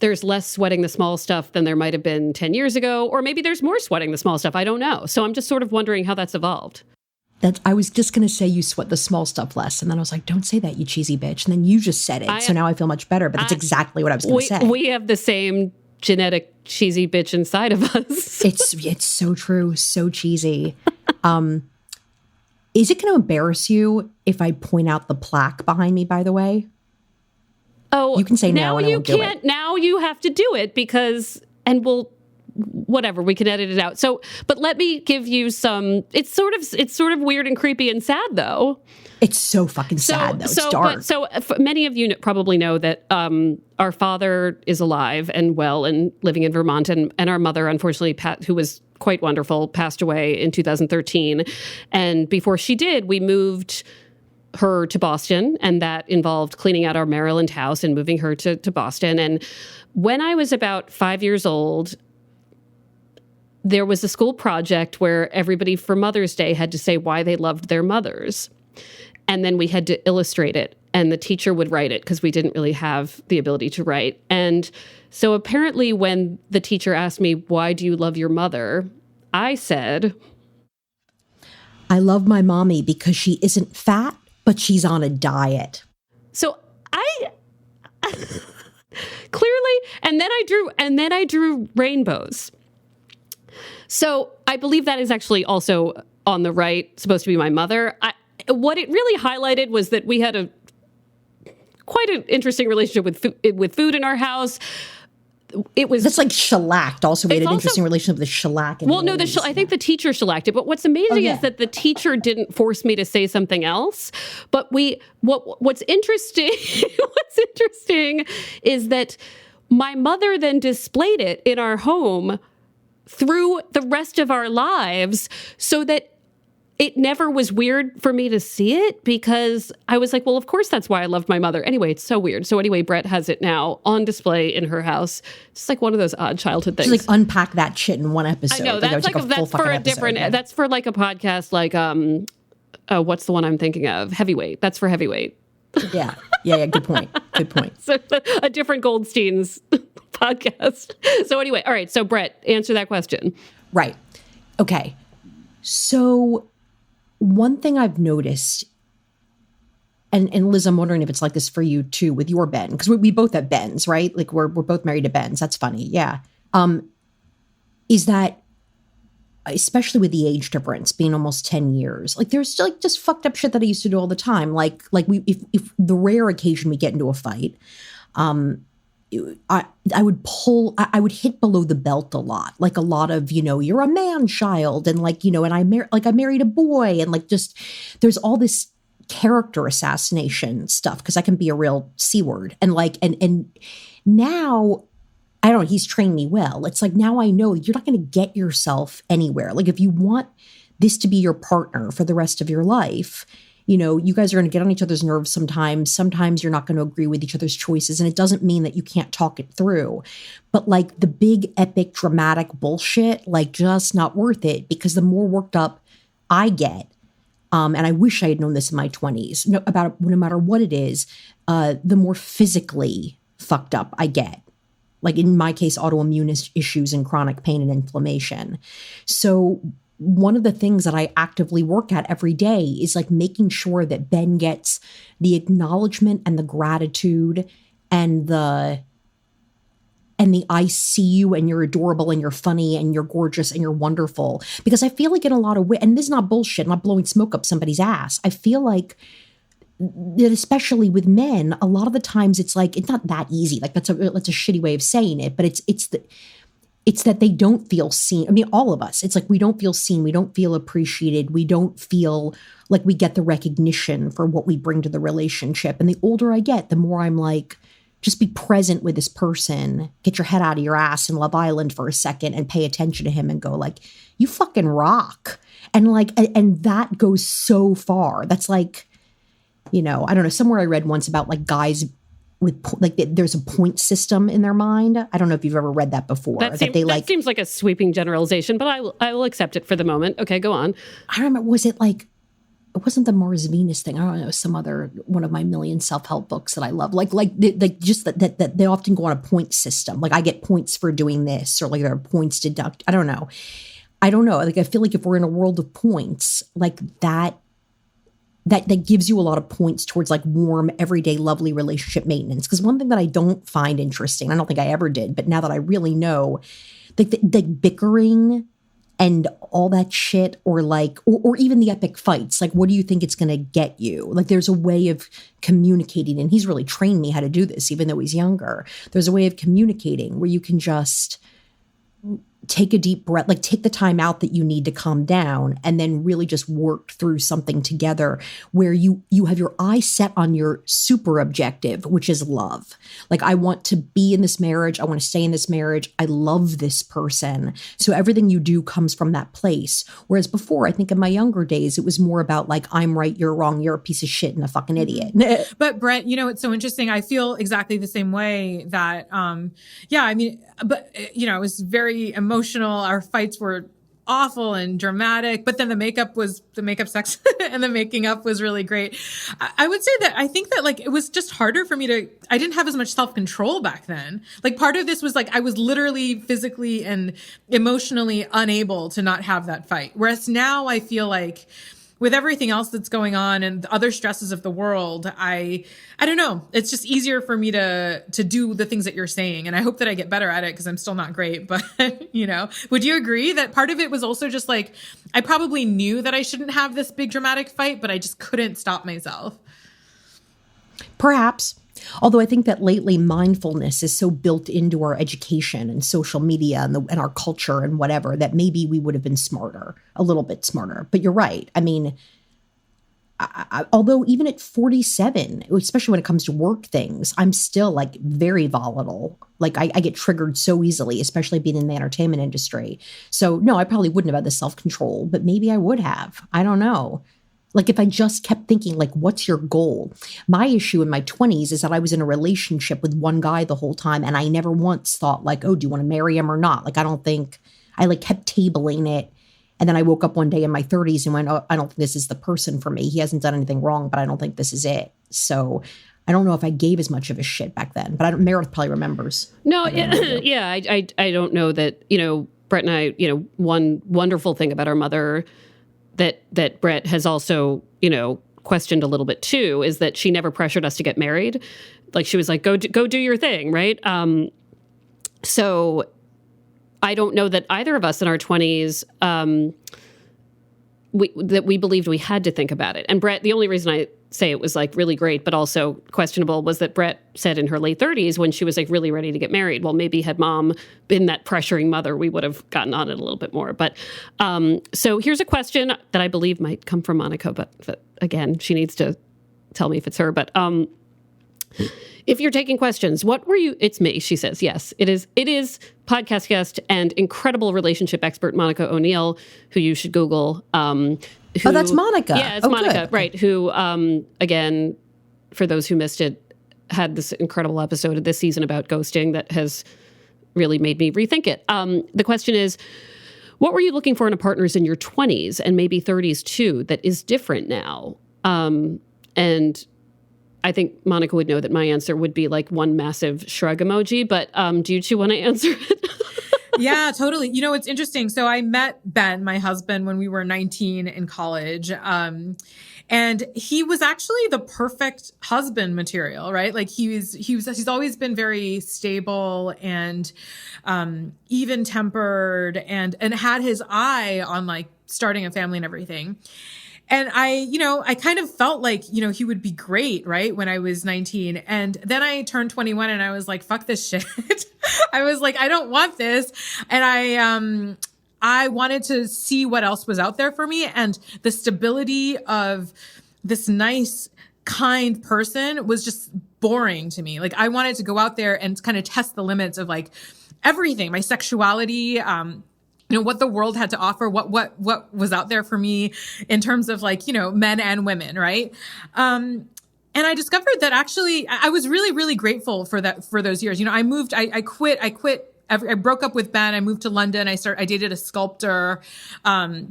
there's less sweating the small stuff than there might have been 10 years ago, or maybe there's more sweating the small stuff. I don't know. So I'm just sort of wondering how that's evolved. I was just going to say you sweat the small stuff less. And then I was like, don't say that, you cheesy bitch. And then you just said it. So now I feel much better. But that's exactly what I was going to say. We have the same genetic cheesy bitch inside of us. It's so true. So cheesy. Is it going to embarrass you if I point out the plaque behind me, by the way? Oh, you can say no and I won't do it. Now you have to do it whatever, we can edit it out. So, but let me give you some, it's sort of weird and creepy and sad though. It's so fucking sad though. It's dark. Many of you probably know that our father is alive and well and living in Vermont, and our mother, unfortunately, who was quite wonderful, passed away in 2013. And before she did, we moved her to Boston, and that involved cleaning out our Maryland house and moving her to Boston. And when I was about 5 years old, there was a school project where everybody for Mother's Day had to say why they loved their mothers. And then we had to illustrate it. and the teacher would write it because we didn't really have the ability to write. And so apparently when the teacher asked me, why do you love your mother? I said, I love my mommy because she isn't fat, but she's on a diet. So I clearly, and then I drew rainbows. So I believe that is actually also on the right, supposed to be my mother. What it really highlighted was that we had quite an interesting relationship with food in our house. That's like shellacked. Also, we had an interesting relationship with the shellac. Well, no, I think the teacher shellacked it. But what's amazing is that the teacher didn't force me to say something else. But what's interesting is that my mother then displayed it in our home through the rest of our lives, so that it never was weird for me to see it, because I was like, well, of course, that's why I loved my mother. Anyway, it's so weird. So anyway, Brett has it now on display in her house. It's like one of those odd childhood things. Just like unpack that shit in one episode. I know, that's that's for like a podcast, like, what's the one I'm thinking of? Heavyweight. That's for Heavyweight. Yeah. Good point. So a different Goldstein's podcast. So anyway, all right. So Brett, answer that question. Right. Okay. So one thing I've noticed, and Liz, I'm wondering if it's like this for you too with your Ben, because we both have Bens, right? Like we're both married to Bens. That's funny. Yeah. Is that, especially with the age difference being almost 10 years, like there's like just fucked up shit that I used to do all the time. Like if the rare occasion we get into a fight, I would hit below the belt a lot, like a lot of, you're a man child. And like, and I married a boy, and like, just, there's all this character assassination stuff, because I can be a real C-word. And like, and now, I don't know, he's trained me well. It's like, now I know you're not going to get yourself anywhere. Like if you want this to be your partner for the rest of your life, you guys are going to get on each other's nerves sometimes. Sometimes you're not going to agree with each other's choices. And it doesn't mean that you can't talk it through. But like the big, epic, dramatic bullshit, like just not worth it, because the more worked up I get, and I wish I had known this in my 20s, about no matter what it is, the more physically fucked up I get. Like in my case, autoimmune issues and chronic pain and inflammation. So one of the things that I actively work at every day is like making sure that Ben gets the acknowledgement and the gratitude and the I see you and you're adorable and you're funny and you're gorgeous and you're wonderful. Because I feel like in a lot of ways, and this is not bullshit, I'm not blowing smoke up somebody's ass. I feel like that, especially with men, a lot of the times it's like, it's not that easy. Like that's a shitty way of saying it, but it's that they don't feel seen. I mean, all of us, it's like, we don't feel seen. We don't feel appreciated. We don't feel like we get the recognition for what we bring to the relationship. And the older I get, the more I'm like, just be present with this person, get your head out of your ass in Love Island for a second and pay attention to him and go like, you fucking rock. And like, and that goes so far. That's like, I don't know, somewhere I read once about like guys with like there's a point system in their mind. I don't know if you've ever read that before. That seems like a sweeping generalization, but I will accept it for the moment. Okay, go on. I don't remember. Was it like, it wasn't the Mars Venus thing. I don't know, some other one of my million self-help books that I love. Like just that they often go on a point system. Like I get points for doing this, or like there are points deduct. I don't know. Like I feel like if we're in a world of points, like that gives you a lot of points towards like warm, everyday, lovely relationship maintenance. Because one thing that I don't find interesting, I don't think I ever did, but now that I really know, like the bickering and all that shit, or like, or even the epic fights, like what do you think it's going to get you? Like there's a way of communicating, and he's really trained me how to do this, even though he's younger. There's a way of communicating where you can just take a deep breath, like take the time out that you need to calm down, and then really just work through something together where you have your eyes set on your super objective, which is love. Like, I want to be in this marriage. I want to stay in this marriage. I love this person. So everything you do comes from that place. Whereas before, I think in my younger days, it was more about like, I'm right, you're wrong, you're a piece of shit and a fucking idiot. But Brett, it's so interesting. I feel exactly the same way that, it was very emotional. Our fights were awful and dramatic, but then the makeup sex and the making up was really great. I would say that I think that like it was just harder for me I didn't have as much self-control back then. Like part of this was like I was literally physically and emotionally unable to not have that fight. Whereas now I feel like with everything else that's going on and the other stresses of the world, I don't know. It's just easier for me to do the things that you're saying. And I hope that I get better at it because I'm still not great. But, would you agree that part of it was also just like, I probably knew that I shouldn't have this big dramatic fight, but I just couldn't stop myself? Perhaps. Although I think that lately mindfulness is so built into our education and social media and our culture and whatever that maybe we would have been smarter, a little bit smarter. But you're right. I mean, although even at 47, especially when it comes to work things, I'm still like very volatile. Like I get triggered so easily, especially being in the entertainment industry. So no, I probably wouldn't have had the self-control, but maybe I would have. I don't know. Like if I just kept thinking, like, what's your goal? My issue in my 20s is that I was in a relationship with one guy the whole time. And I never once thought like, oh, do you want to marry him or not? Like, I like kept tabling it. And then I woke up one day in my 30s and went, oh, I don't think this is the person for me. He hasn't done anything wrong, but I don't think this is it. So I don't know if I gave as much of a shit back then, but Meredith probably remembers. No, yeah, I don't know that, Brett and I, one wonderful thing about our mother that Brett has also, questioned a little bit too, is that she never pressured us to get married. Like she was like, go do your thing. Right. So I don't know that either of us in our 20s, we believed we had to think about it. And Brett, the only reason I say it was like really great, but also questionable, was that Brett said in her late 30s when she was like really ready to get married, well, maybe had mom been that pressuring mother, we would have gotten on it a little bit more. But so here's a question that I believe might come from Monica, but again, she needs to tell me if it's her. But if you're taking questions, what were you? It's me, she says. Yes, it is. It is podcast guest and incredible relationship expert Monica O'Neill, who you should Google. That's Monica. Yeah, it's Monica, good. Right? Who, again, for those who missed it, had this incredible episode of this season about ghosting that has really made me rethink it. The question is, what were you looking for in a partners in your 20s and maybe 30s too that is different now? And I think Monica would know that my answer would be like one massive shrug emoji, but do you two want to answer it? Yeah, totally. It's interesting. So I met Ben, my husband, when we were 19 in college. And he was actually the perfect husband material, right? Like he's always been very stable and even tempered and had his eye on like starting a family and everything. And I kind of felt like, he would be great, right? When I was 19. And then I turned 21 and I was like, fuck this shit. I was like, I don't want this. And I wanted to see what else was out there for me. And the stability of this nice, kind person was just boring to me. Like I wanted to go out there and kind of test the limits of like everything, my sexuality, what the world had to offer, what was out there for me in terms of like, men and women. Right. And I discovered that actually I was really, really grateful for those years. I quit. I broke up with Ben. I moved to London. I dated a sculptor. I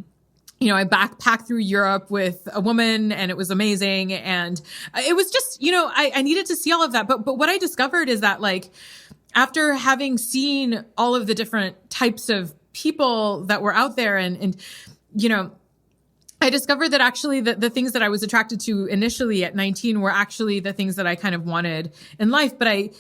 backpacked through Europe with a woman and it was amazing. And it was just, I needed to see all of that. But what I discovered is that like, after having seen all of the different types of people that were out there and I discovered that actually the things that I was attracted to initially at 19 were actually the things that I kind of wanted in life. But I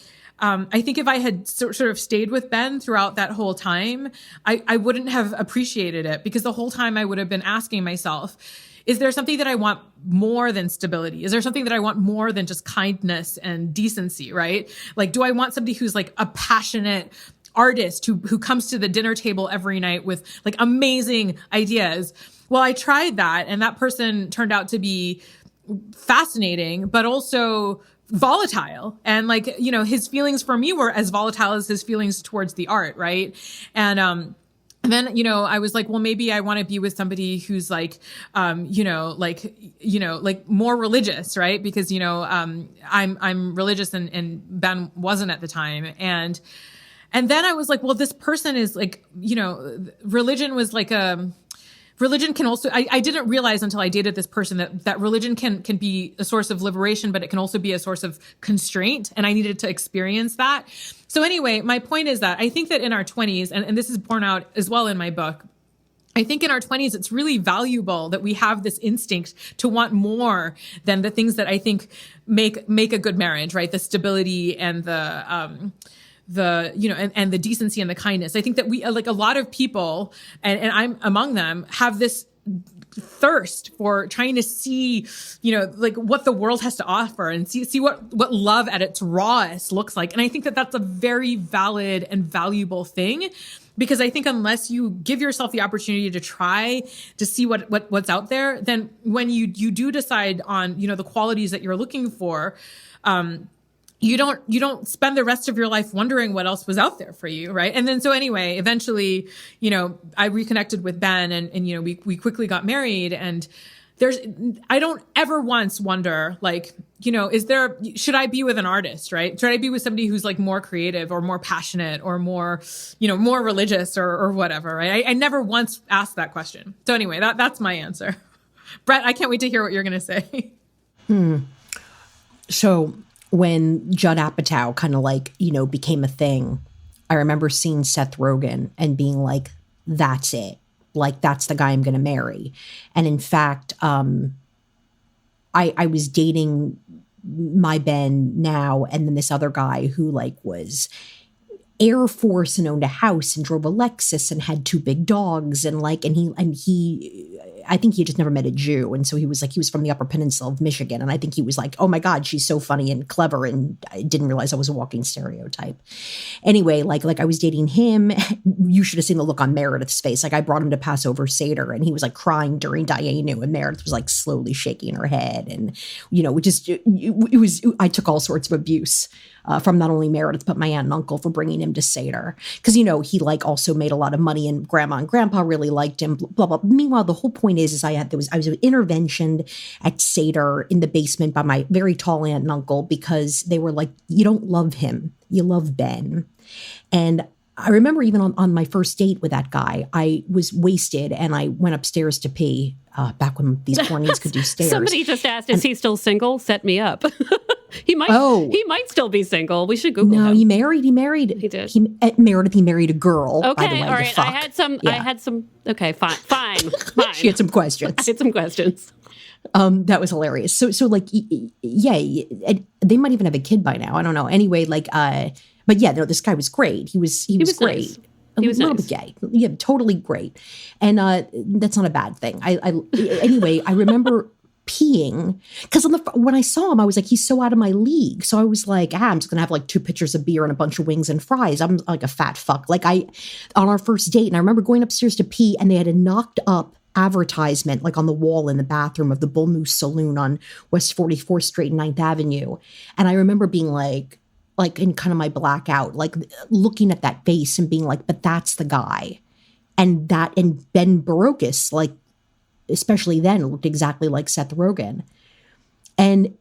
think if I had sort of stayed with Ben throughout that whole time, I wouldn't have appreciated it because the whole time I would have been asking myself, is there something that I want more than stability? Is there something that I want more than just kindness and decency, right? Like, do I want somebody who's like a passionate artist who comes to the dinner table every night with like amazing ideas? Well, I tried that and that person turned out to be fascinating, but also volatile. And like, his feelings for me were as volatile as his feelings towards the art. Right. And, then, I was like, well, maybe I want to be with somebody who's like, like more religious, right? Because, I'm religious and Ben wasn't at the time. And And then I was like, well, this person is like, religion was like religion can also, I didn't realize until I dated this person that religion can be a source of liberation, but it can also be a source of constraint. And I needed to experience that. So anyway, my point is that I think that in our 20s, and this is borne out as well in my book, I think in our 20s, it's really valuable that we have this instinct to want more than the things that I think make a good marriage, right? The stability and the decency and the kindness. I think that we, like a lot of people, and I'm among them, have this thirst for trying to see, like what the world has to offer and see what love at its rawest looks like. And I think that that's a very valid and valuable thing. Because I think unless you give yourself the opportunity to try to see what's out there, then when you do decide on, the qualities that you're looking for, you don't spend the rest of your life wondering what else was out there for you, right? And then so anyway, eventually, I reconnected with Ben and we quickly got married, and I don't ever once wonder, like, should I be with an artist, right? Should I be with somebody who's like more creative or more passionate or more, more religious or whatever, right? I never once asked that question. So anyway, that's my answer. Brett, I can't wait to hear what you're going to say. So when Judd Apatow kind of like, became a thing, I remember seeing Seth Rogen and being like, that's it. Like, that's the guy I'm going to marry. And in fact, I was dating my Ben now, and then this other guy who like was Air Force and owned a house and drove a Lexus and had 2 big dogs and he I think he just never met a Jew, and so he was from the Upper Peninsula of Michigan, and I think he was like, oh my God, she's so funny and clever, and I didn't realize I was a walking stereotype. Anyway, like I was dating him. You should have seen the look on Meredith's face. Like I brought him to Passover Seder, and he was like crying during Dayenu, and Meredith was like slowly shaking her head, and I took all sorts of abuse from not only Meredith but my aunt and uncle for bringing him to Seder, because he like also made a lot of money, and Grandma and Grandpa really liked him. Blah blah. Meanwhile, the whole point is I was interventioned at Seder in the basement by my very tall aunt and uncle, because they were like, you don't love him, you love Ben. And I remember even on my first date with that guy, I was wasted and I went upstairs to pee, back when these pornies could do stairs. Somebody just asked, is he still single? Set me up. He might still be single. We should Google him. No, he married. He did. Meredith, he married a girl. Okay, by the way, all right. I had some. Okay, fine. She had some questions. I had some questions. That was hilarious. So like, yeah, they might even have a kid by now. I don't know. Anyway, like, but yeah, no, this guy was great. He was great. Nice. He was a little nice. bit gay. Yeah, totally great. And that's not a bad thing. Anyway, I remember peeing because when I saw him, I was like, he's so out of my league. So I was like, I'm just gonna have like 2 pitchers of beer and a bunch of wings and fries. I'm like a fat fuck. Like on our first date, and I remember going upstairs to pee, and they had a knocked up advertisement like on the wall in the bathroom of the Bull Moose Saloon on West 44th Street and 9th Avenue. And I remember being like in kind of my blackout, like looking at that face and being like, but that's the guy. And Ben Barocas, like, especially then, looked exactly like Seth Rogen. And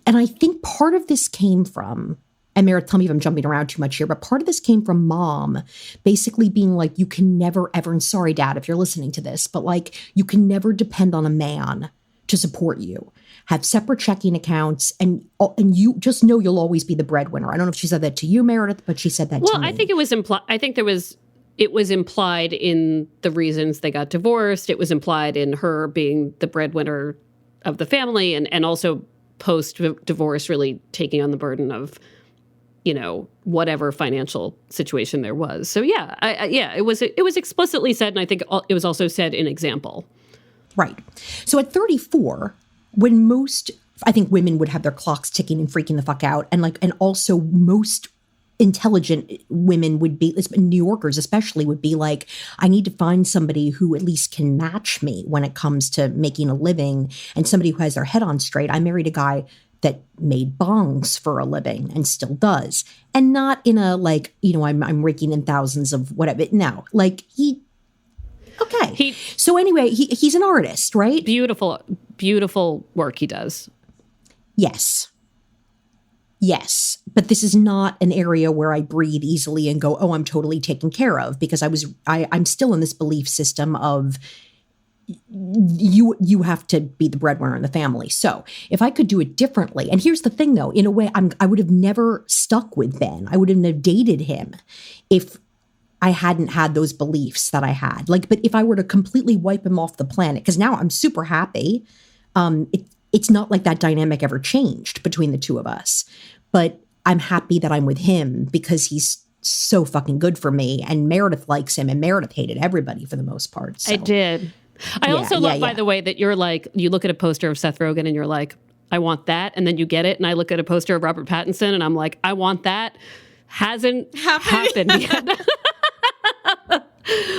I think part of this came from, and Meredith, tell me if I'm jumping around too much here, but part of this came from Mom basically being like, you can never ever, and sorry, Dad, if you're listening to this, but like, you can never depend on a man to support you. Have separate checking accounts, and you just know you'll always be the breadwinner. I don't know if she said that to you, Meredith, but she said that to me. Well, I think it was implied. I think it was implied in the reasons they got divorced. It was implied in her being the breadwinner of the family, and also post-divorce really taking on the burden of, whatever financial situation there was. So yeah, it was explicitly said, and I think it was also said in example. Right. So at 34, when most, I think, women would have their clocks ticking and freaking the fuck out, and also most intelligent women would be, New Yorkers especially, would be like, I need to find somebody who at least can match me when it comes to making a living, and somebody who has their head on straight. I married a guy that made bongs for a living and still does, and not in a like, I'm raking in thousands of whatever. No, like okay. So anyway, he's an artist, right? Beautiful, beautiful work he does. Yes. Yes, but this is not an area where I breathe easily and go, oh, I'm totally taken care of, because I'm still in this belief system of you have to be the breadwinner in the family. So if I could do it differently, and here's the thing though, in a way, I would have never stuck with Ben. I wouldn't have dated him if I hadn't had those beliefs that I had. Like, but if I were to completely wipe him off the planet, because now I'm super happy. It's not like that dynamic ever changed between the two of us, but I'm happy that I'm with him because he's so fucking good for me, and Meredith likes him, and Meredith hated everybody for the most part. So. I did. I also love, by the way, that you're like, you look at a poster of Seth Rogen and you're like, I want that. And then you get it. And I look at a poster of Robert Pattinson and I'm like, I want that. Hasn't happened yet.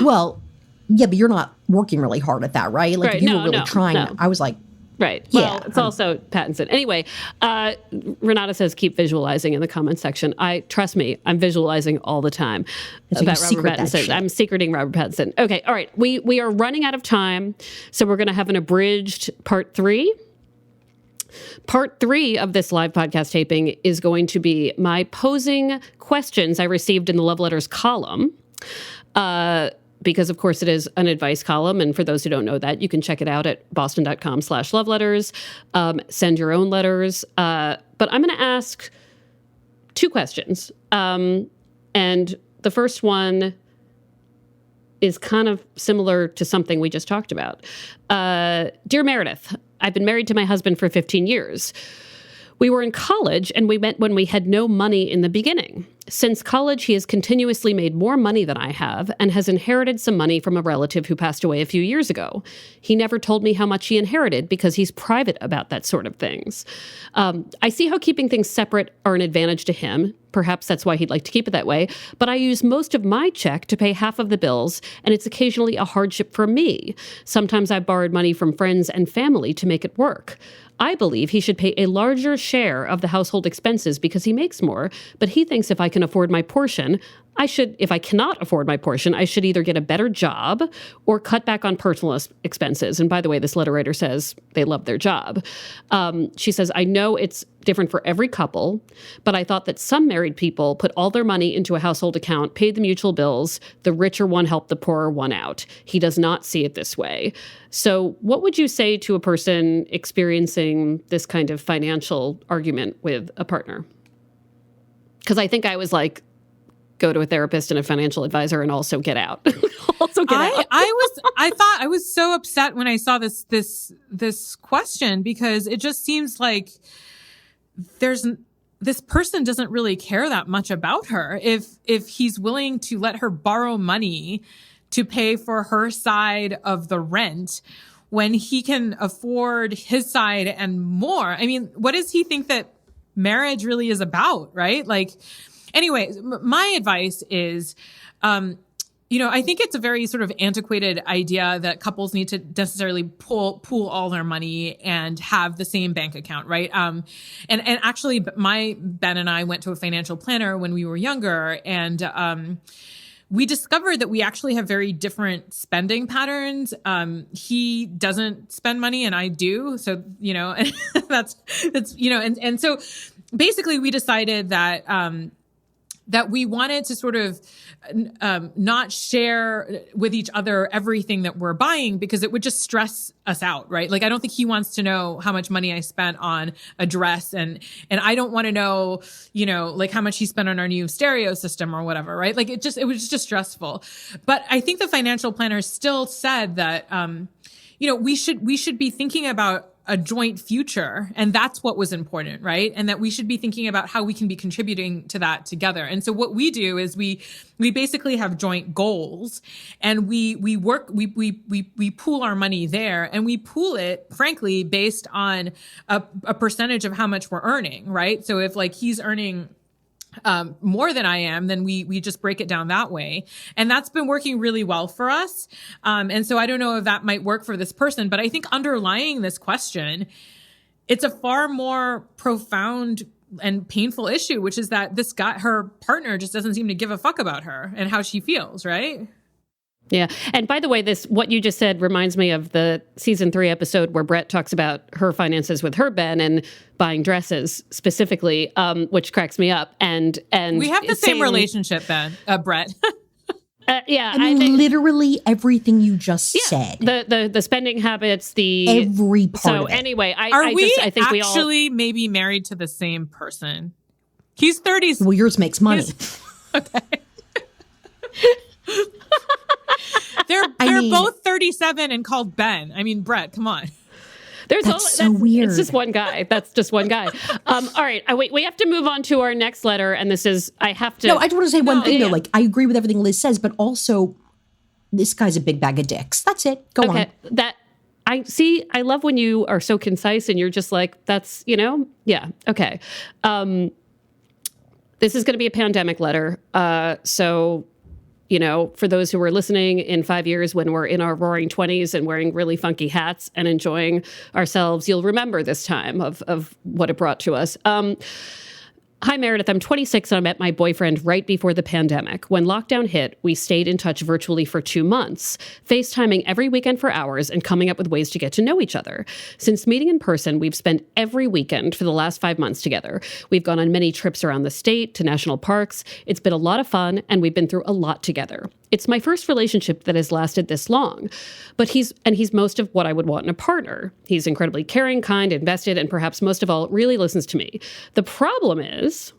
Well, yeah, but you're not working really hard at that, right? Like, if you were really trying, I was like, right. Well, it's also Pattinson. Anyway, Renata says, keep visualizing in the comment section. Trust me, I'm visualizing all the time about Robert Pattinson. I'm secreting Robert Pattinson. Okay. All right. We are running out of time. So we're going to have an abridged part 3. Part 3 of this live podcast taping is going to be my posing questions I received in the Love Letters column. Because, of course, it is an advice column. And for those who don't know that, you can check it out at boston.com/loveletters. Send your own letters. But I'm going to ask 2 questions. And the first one is kind of similar to something we just talked about. Dear Meredith, I've been married to my husband for 15 years. We were in college and we met when we had no money in the beginning. Since college, he has continuously made more money than I have and has inherited some money from a relative who passed away a few years ago. He never told me how much he inherited because he's private about that sort of things. I see how keeping things separate are an advantage to him. Perhaps that's why he'd like to keep it that way. But I use most of my check to pay half of the bills, and it's occasionally a hardship for me. Sometimes I've borrowed money from friends and family to make it work. I believe he should pay a larger share of the household expenses because he makes more, but he thinks if I can afford my portion, if I cannot afford my portion, I should either get a better job or cut back on personal expenses. And by the way, this letter writer says they love their job. She says, I know it's different for every couple, but I thought that some married people put all their money into a household account, paid the mutual bills, the richer one helped the poorer one out. He does not see it this way. So what would you say to a person experiencing this kind of financial argument with a partner? Because I think I was like, go to a therapist and a financial advisor and also get out. I was so upset when I saw this question, because it just seems like this person doesn't really care that much about her. If he's willing to let her borrow money to pay for her side of the rent when he can afford his side and more. I mean, what does he think that marriage really is about, right? Like, anyway, my advice is, I think it's a very sort of antiquated idea that couples need to necessarily pool all their money and have the same bank account, right? And actually, Ben and I went to a financial planner when we were younger, and we discovered that we actually have very different spending patterns. He doesn't spend money and I do. So, that's and so basically we decided that we wanted to sort of not share with each other everything that we're buying, because it would just stress us out, right? Like, I don't think he wants to know how much money I spent on a dress, and I don't want to know, like how much he spent on our new stereo system or whatever, right? Like, it was just stressful. But I think the financial planner still said that, we should be thinking about a joint future. And that's what was important, right? And that we should be thinking about how we can be contributing to that together. And so what we do is we basically have joint goals, and we pool our money there, and we pool it, frankly, based on a percentage of how much we're earning, right? So if like he's earning more than I am, then we just break it down that way. And that's been working really well for us. And so I don't know if that might work for this person, but I think underlying this question, it's a far more profound and painful issue, which is that her partner just doesn't seem to give a fuck about her and how she feels, right? Yeah. And by the way, what you just said reminds me of the season 3 episode where Brett talks about her finances with her Ben and buying dresses specifically, which cracks me up. And we have the same relationship, Ben, Brett. Yeah. I mean, literally everything you just said. The spending habits, every part so of it. anyway, I think we actually maybe married to the same person. He's 30. Well, yours makes money. Okay. They're both 37 and called Ben. I mean, Brett, come on. That's weird. It's just one guy. That's just one guy. All right. We have to move on to our next letter. And this is, I have to. No, I just want to say one thing, though. Like, I agree with everything Liz says, but also, this guy's a big bag of dicks. That's it. Go on. I love when you are so concise and you're just like, that's, yeah. Okay. This is going to be a pandemic letter. So, for those who are listening in 5 years when we're in our roaring 20s and wearing really funky hats and enjoying ourselves, you'll remember this time of what it brought to us. Hi, Meredith. I'm 26 and I met my boyfriend right before the pandemic. When lockdown hit, we stayed in touch virtually for 2 months, FaceTiming every weekend for hours and coming up with ways to get to know each other. Since meeting in person, we've spent every weekend for the last 5 months together. We've gone on many trips around the state to national parks. It's been a lot of fun and we've been through a lot together. It's my first relationship that has lasted this long, but he's most of what I would want in a partner. He's incredibly caring, kind, invested, and perhaps most of all, really listens to me. The problem is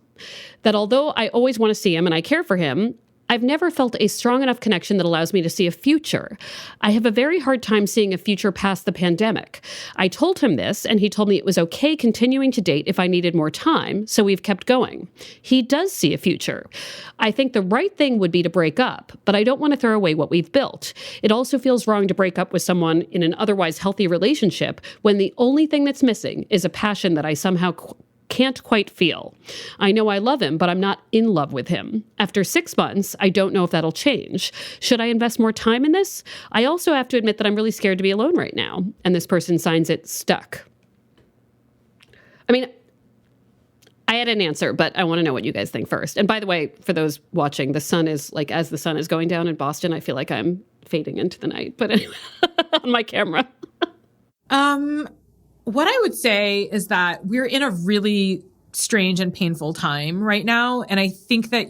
that although I always want to see him and I care for him, I've never felt a strong enough connection that allows me to see a future. I have a very hard time seeing a future past the pandemic. I told him this, and he told me it was okay continuing to date if I needed more time, so we've kept going. He does see a future. I think the right thing would be to break up, but I don't want to throw away what we've built. It also feels wrong to break up with someone in an otherwise healthy relationship when the only thing that's missing is a passion that I somehow can't quite feel. I know I love him, but I'm not in love with him. After 6 months, I don't know if that'll change. Should I invest more time in this? I also have to admit that I'm really scared to be alone right now. And this person signs it stuck. I mean, I had an answer, but I want to know what you guys think first. And by the way, for those watching, the sun is as the sun is going down in Boston, I feel like I'm fading into the night. But anyway, on my camera. What I would say is that we're in a really strange and painful time right now. And I think that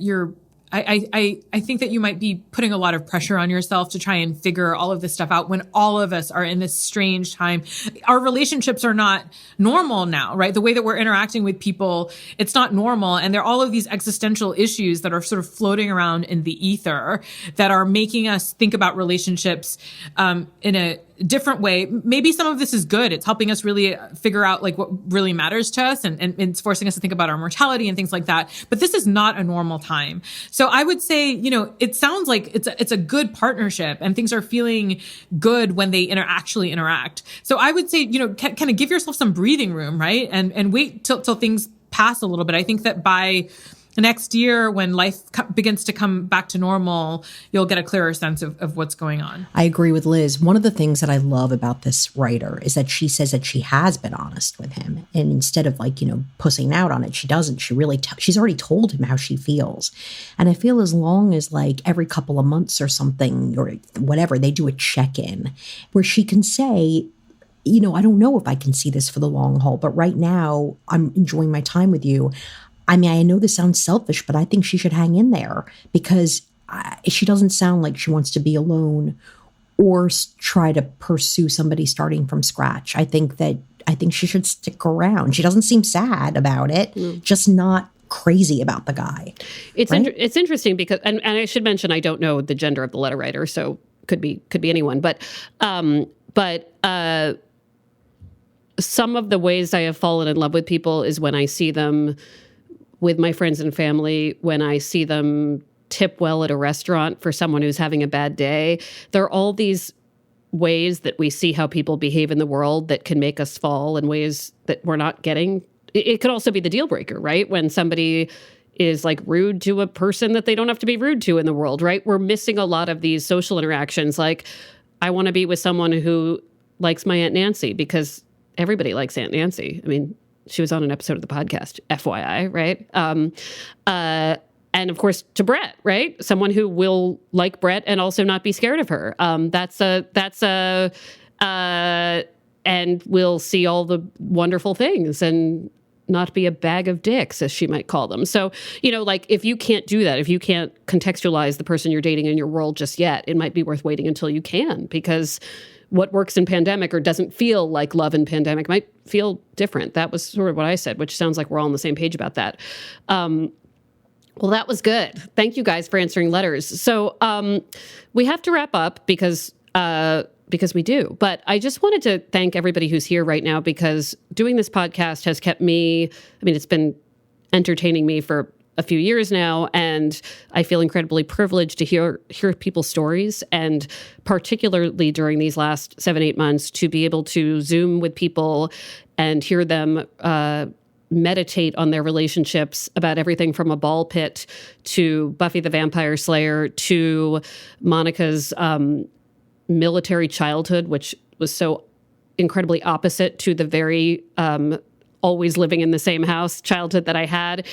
I think that you might be putting a lot of pressure on yourself to try and figure all of this stuff out when all of us are in this strange time. Our relationships are not normal now, right? The way that we're interacting with people, it's not normal. And there are all of these existential issues that are sort of floating around in the ether that are making us think about relationships in a different way. Maybe some of this is good. It's helping us really figure out like what really matters to us and it's forcing us to think about our mortality and things like that. But this is not a normal time. So I would say, it sounds like it's a good partnership and things are feeling good when they actually interact. So I would say, kind of give yourself some breathing room, right? And wait till things pass a little bit. I think that by next year, when life begins to come back to normal, you'll get a clearer sense of what's going on. I agree with Liz. One of the things that I love about this writer is that she says that she has been honest with him. And instead of pussing out on it, she doesn't. She really, she's already told him how she feels. And I feel as long as every couple of months or something or whatever, they do a check-in where she can say, I don't know if I can see this for the long haul, but right now I'm enjoying my time with you. I mean, I know this sounds selfish, but I think she should hang in there because she doesn't sound like she wants to be alone or try to pursue somebody starting from scratch. I think she should stick around. She doesn't seem sad about it, just not crazy about the guy. It's right? It's interesting because, and I should mention, I don't know the gender of the letter writer, so could be anyone, but some of the ways I have fallen in love with people is when I see them with my friends and family, when I see them tip well at a restaurant for someone who's having a bad day. There are all these ways that we see how people behave in the world that can make us fall in ways that we're not getting. It could also be the deal breaker, right? When somebody is rude to a person that they don't have to be rude to in the world, right? We're missing a lot of these social interactions. I want to be with someone who likes my Aunt Nancy because everybody likes Aunt Nancy. I mean, she was on an episode of the podcast, FYI, right? And of course, to Brett, right? Someone who will like Brett and also not be scared of her. And will see all the wonderful things and not be a bag of dicks, as she might call them. So, like, if you can't do that, if you can't contextualize the person you're dating in your world just yet, it might be worth waiting until you can, because what works in pandemic or doesn't feel like love in pandemic might feel different. That was sort of what I said, which sounds like we're all on the same page about that. Well, that was good. Thank you guys for answering letters. So we have to wrap up because we do. But I just wanted to thank everybody who's here right now, because doing this podcast has kept me, it's been entertaining me for a few years now, and I feel incredibly privileged to hear people's stories, and particularly during these last 7-8 months, to be able to Zoom with people and hear them meditate on their relationships about everything from a ball pit to Buffy the Vampire Slayer to Monica's military childhood, which was so incredibly opposite to the very always living in the same house childhood that I had.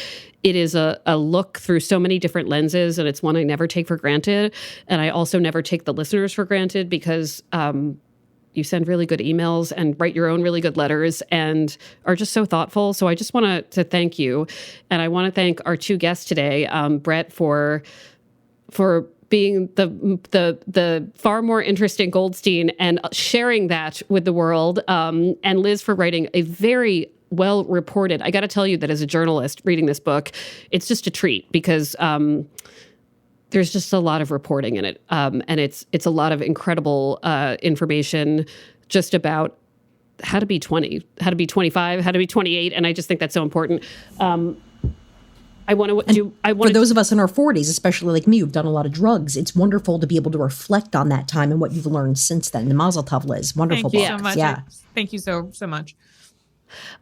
It is a look through so many different lenses, and it's one I never take for granted. And I also never take the listeners for granted, because you send really good emails and write your own really good letters and are just so thoughtful. So I just want to thank you. And I want to thank our two guests today, Brett for being the far more interesting Goldstein and sharing that with the world, and Liz for writing a very well reported. I got to tell you that as a journalist reading this book, it's just a treat, because there's just a lot of reporting in it, and it's a lot of incredible information just about how to be 20, how to be 25, how to be 28, and I just think that's so important. For those of us in our 40s, especially like me, who've done a lot of drugs, it's wonderful to be able to reflect on that time and what you've learned since then. The Mazel Tov, Liz. Wonderful book. Thank you so much. Yeah. Thank you so much.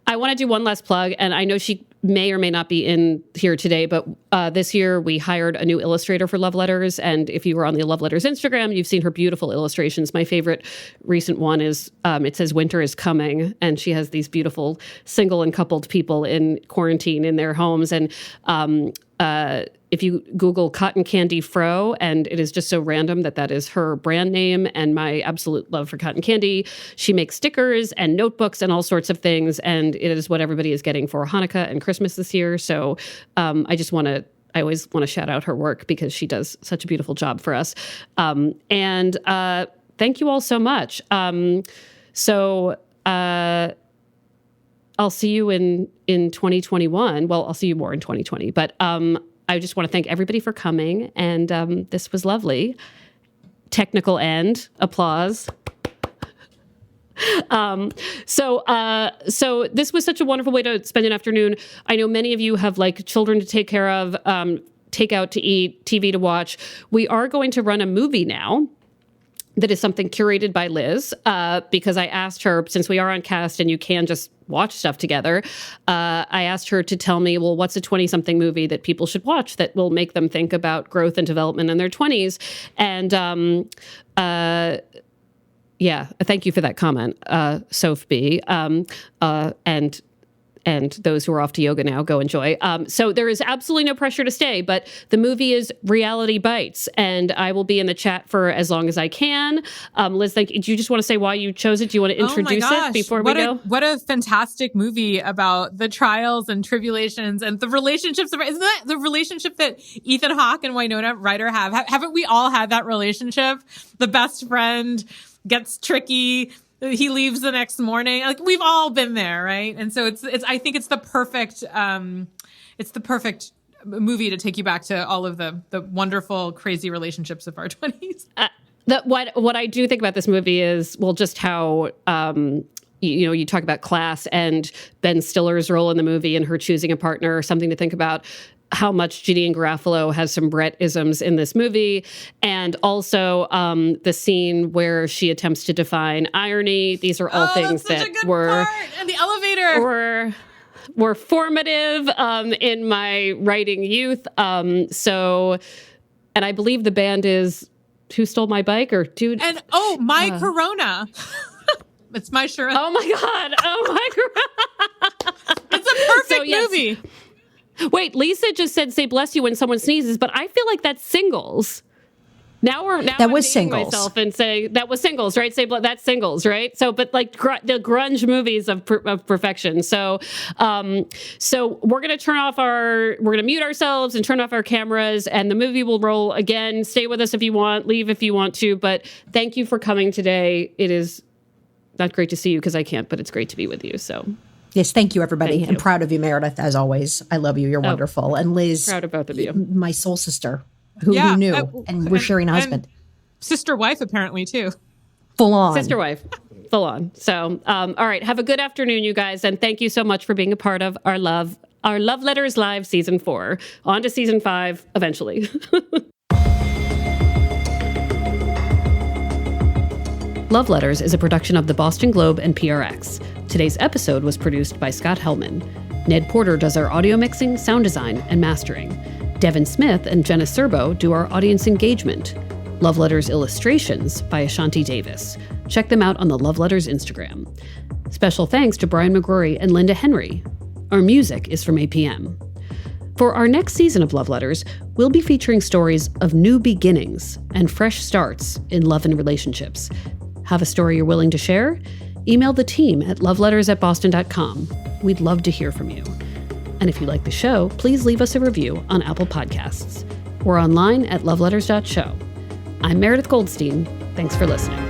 I want to do one last plug, and I know she may or may not be in here today, but this year we hired a new illustrator for Love Letters, and if you were on the Love Letters Instagram, you've seen her beautiful illustrations. My favorite recent one is, it says "Winter is coming," and she has these beautiful single and coupled people in quarantine in their homes, and if you Google Cotton Candy Fro, and it is just so random that is her brand name and my absolute love for cotton candy. She makes stickers and notebooks and all sorts of things, and it is what everybody is getting for Hanukkah and Christmas this year. So I always want to shout out her work, because she does such a beautiful job for us. And thank you all so much. I'll see you in 2021. Well, I'll see you more in 2020, but I just want to thank everybody for coming, and this was lovely. Technical end, applause. So this was such a wonderful way to spend an afternoon. I know many of you have like children to take care of, takeout to eat, TV to watch. We are going to run a movie now that is something curated by Liz, because I asked her, since we are on cast and you can just watch stuff together, I asked her to tell me, well, what's a 20-something movie that people should watch that will make them think about growth and development in their 20s? And thank you for that comment, Soph B. And those who are off to yoga now, go enjoy. So there is absolutely no pressure to stay, but the movie is Reality Bites, and I will be in the chat for as long as I can. Liz, do you just want to say why you chose it? Do you want to introduce it before we go? What a fantastic movie about the trials and tribulations and the relationships. Isn't that the relationship that Ethan Hawke and Winona Ryder have? Haven't we all had that relationship? The best friend gets tricky. He leaves the next morning. Like, we've all been there, right? And so it's I think it's the perfect movie to take you back to all of the wonderful, crazy relationships of our 20s. What I do think about this movie is, well, just how you talk about class and Ben Stiller's role in the movie and her choosing a partner, something to think about. How much Janeane Garofalo has some Brett-isms in this movie, and also the scene where she attempts to define irony. These are all things that were and the elevator were formative in my writing youth. And I believe the band is Who Stole My Bike or Dude. And My Corona. It's my Sharona. Oh my God. Oh my God. It's a perfect movie. Wait, Lisa just said say bless you when someone sneezes, but I feel like that's singles. Now I'm was dating singles. myself and saying that was singles, right? That's singles, right? So, but like the grunge movies of perfection. So, so we're gonna mute ourselves and turn off our cameras, and the movie will roll again. Stay with us if you want, leave if you want to. But thank you for coming today. It is not great to see you because I can't, but it's great to be with you. So. Yes, thank you, everybody. Thank I'm you. proud of you, Meredith, as always. I love you. You're wonderful. And Liz, Proud of both of you. my soul sister, who Yeah, knew, and we're sharing a husband. Sister wife, apparently, too. Full on. Sister wife, full on. So, all right. Have a good afternoon, you guys. And thank you so much for being a part of our Love Letters Live Season 4. On to Season 5 eventually. Love Letters is a production of the Boston Globe and PRX. Today's episode was produced by Scott Hellman. Ned Porter does our audio mixing, sound design, and mastering. Devin Smith and Jenna Serbo do our audience engagement. Love Letters illustrations by Ashanti Davis. Check them out on the Love Letters Instagram. Special thanks to Brian McGrory and Linda Henry. Our music is from APM. For our next season of Love Letters, we'll be featuring stories of new beginnings and fresh starts in love and relationships. Have a story you're willing to share? Email the team at loveletters@boston.com. We'd love to hear from you. And if you like the show, please leave us a review on Apple Podcasts. We're online at loveletters.show. I'm Meredith Goldstein. Thanks for listening.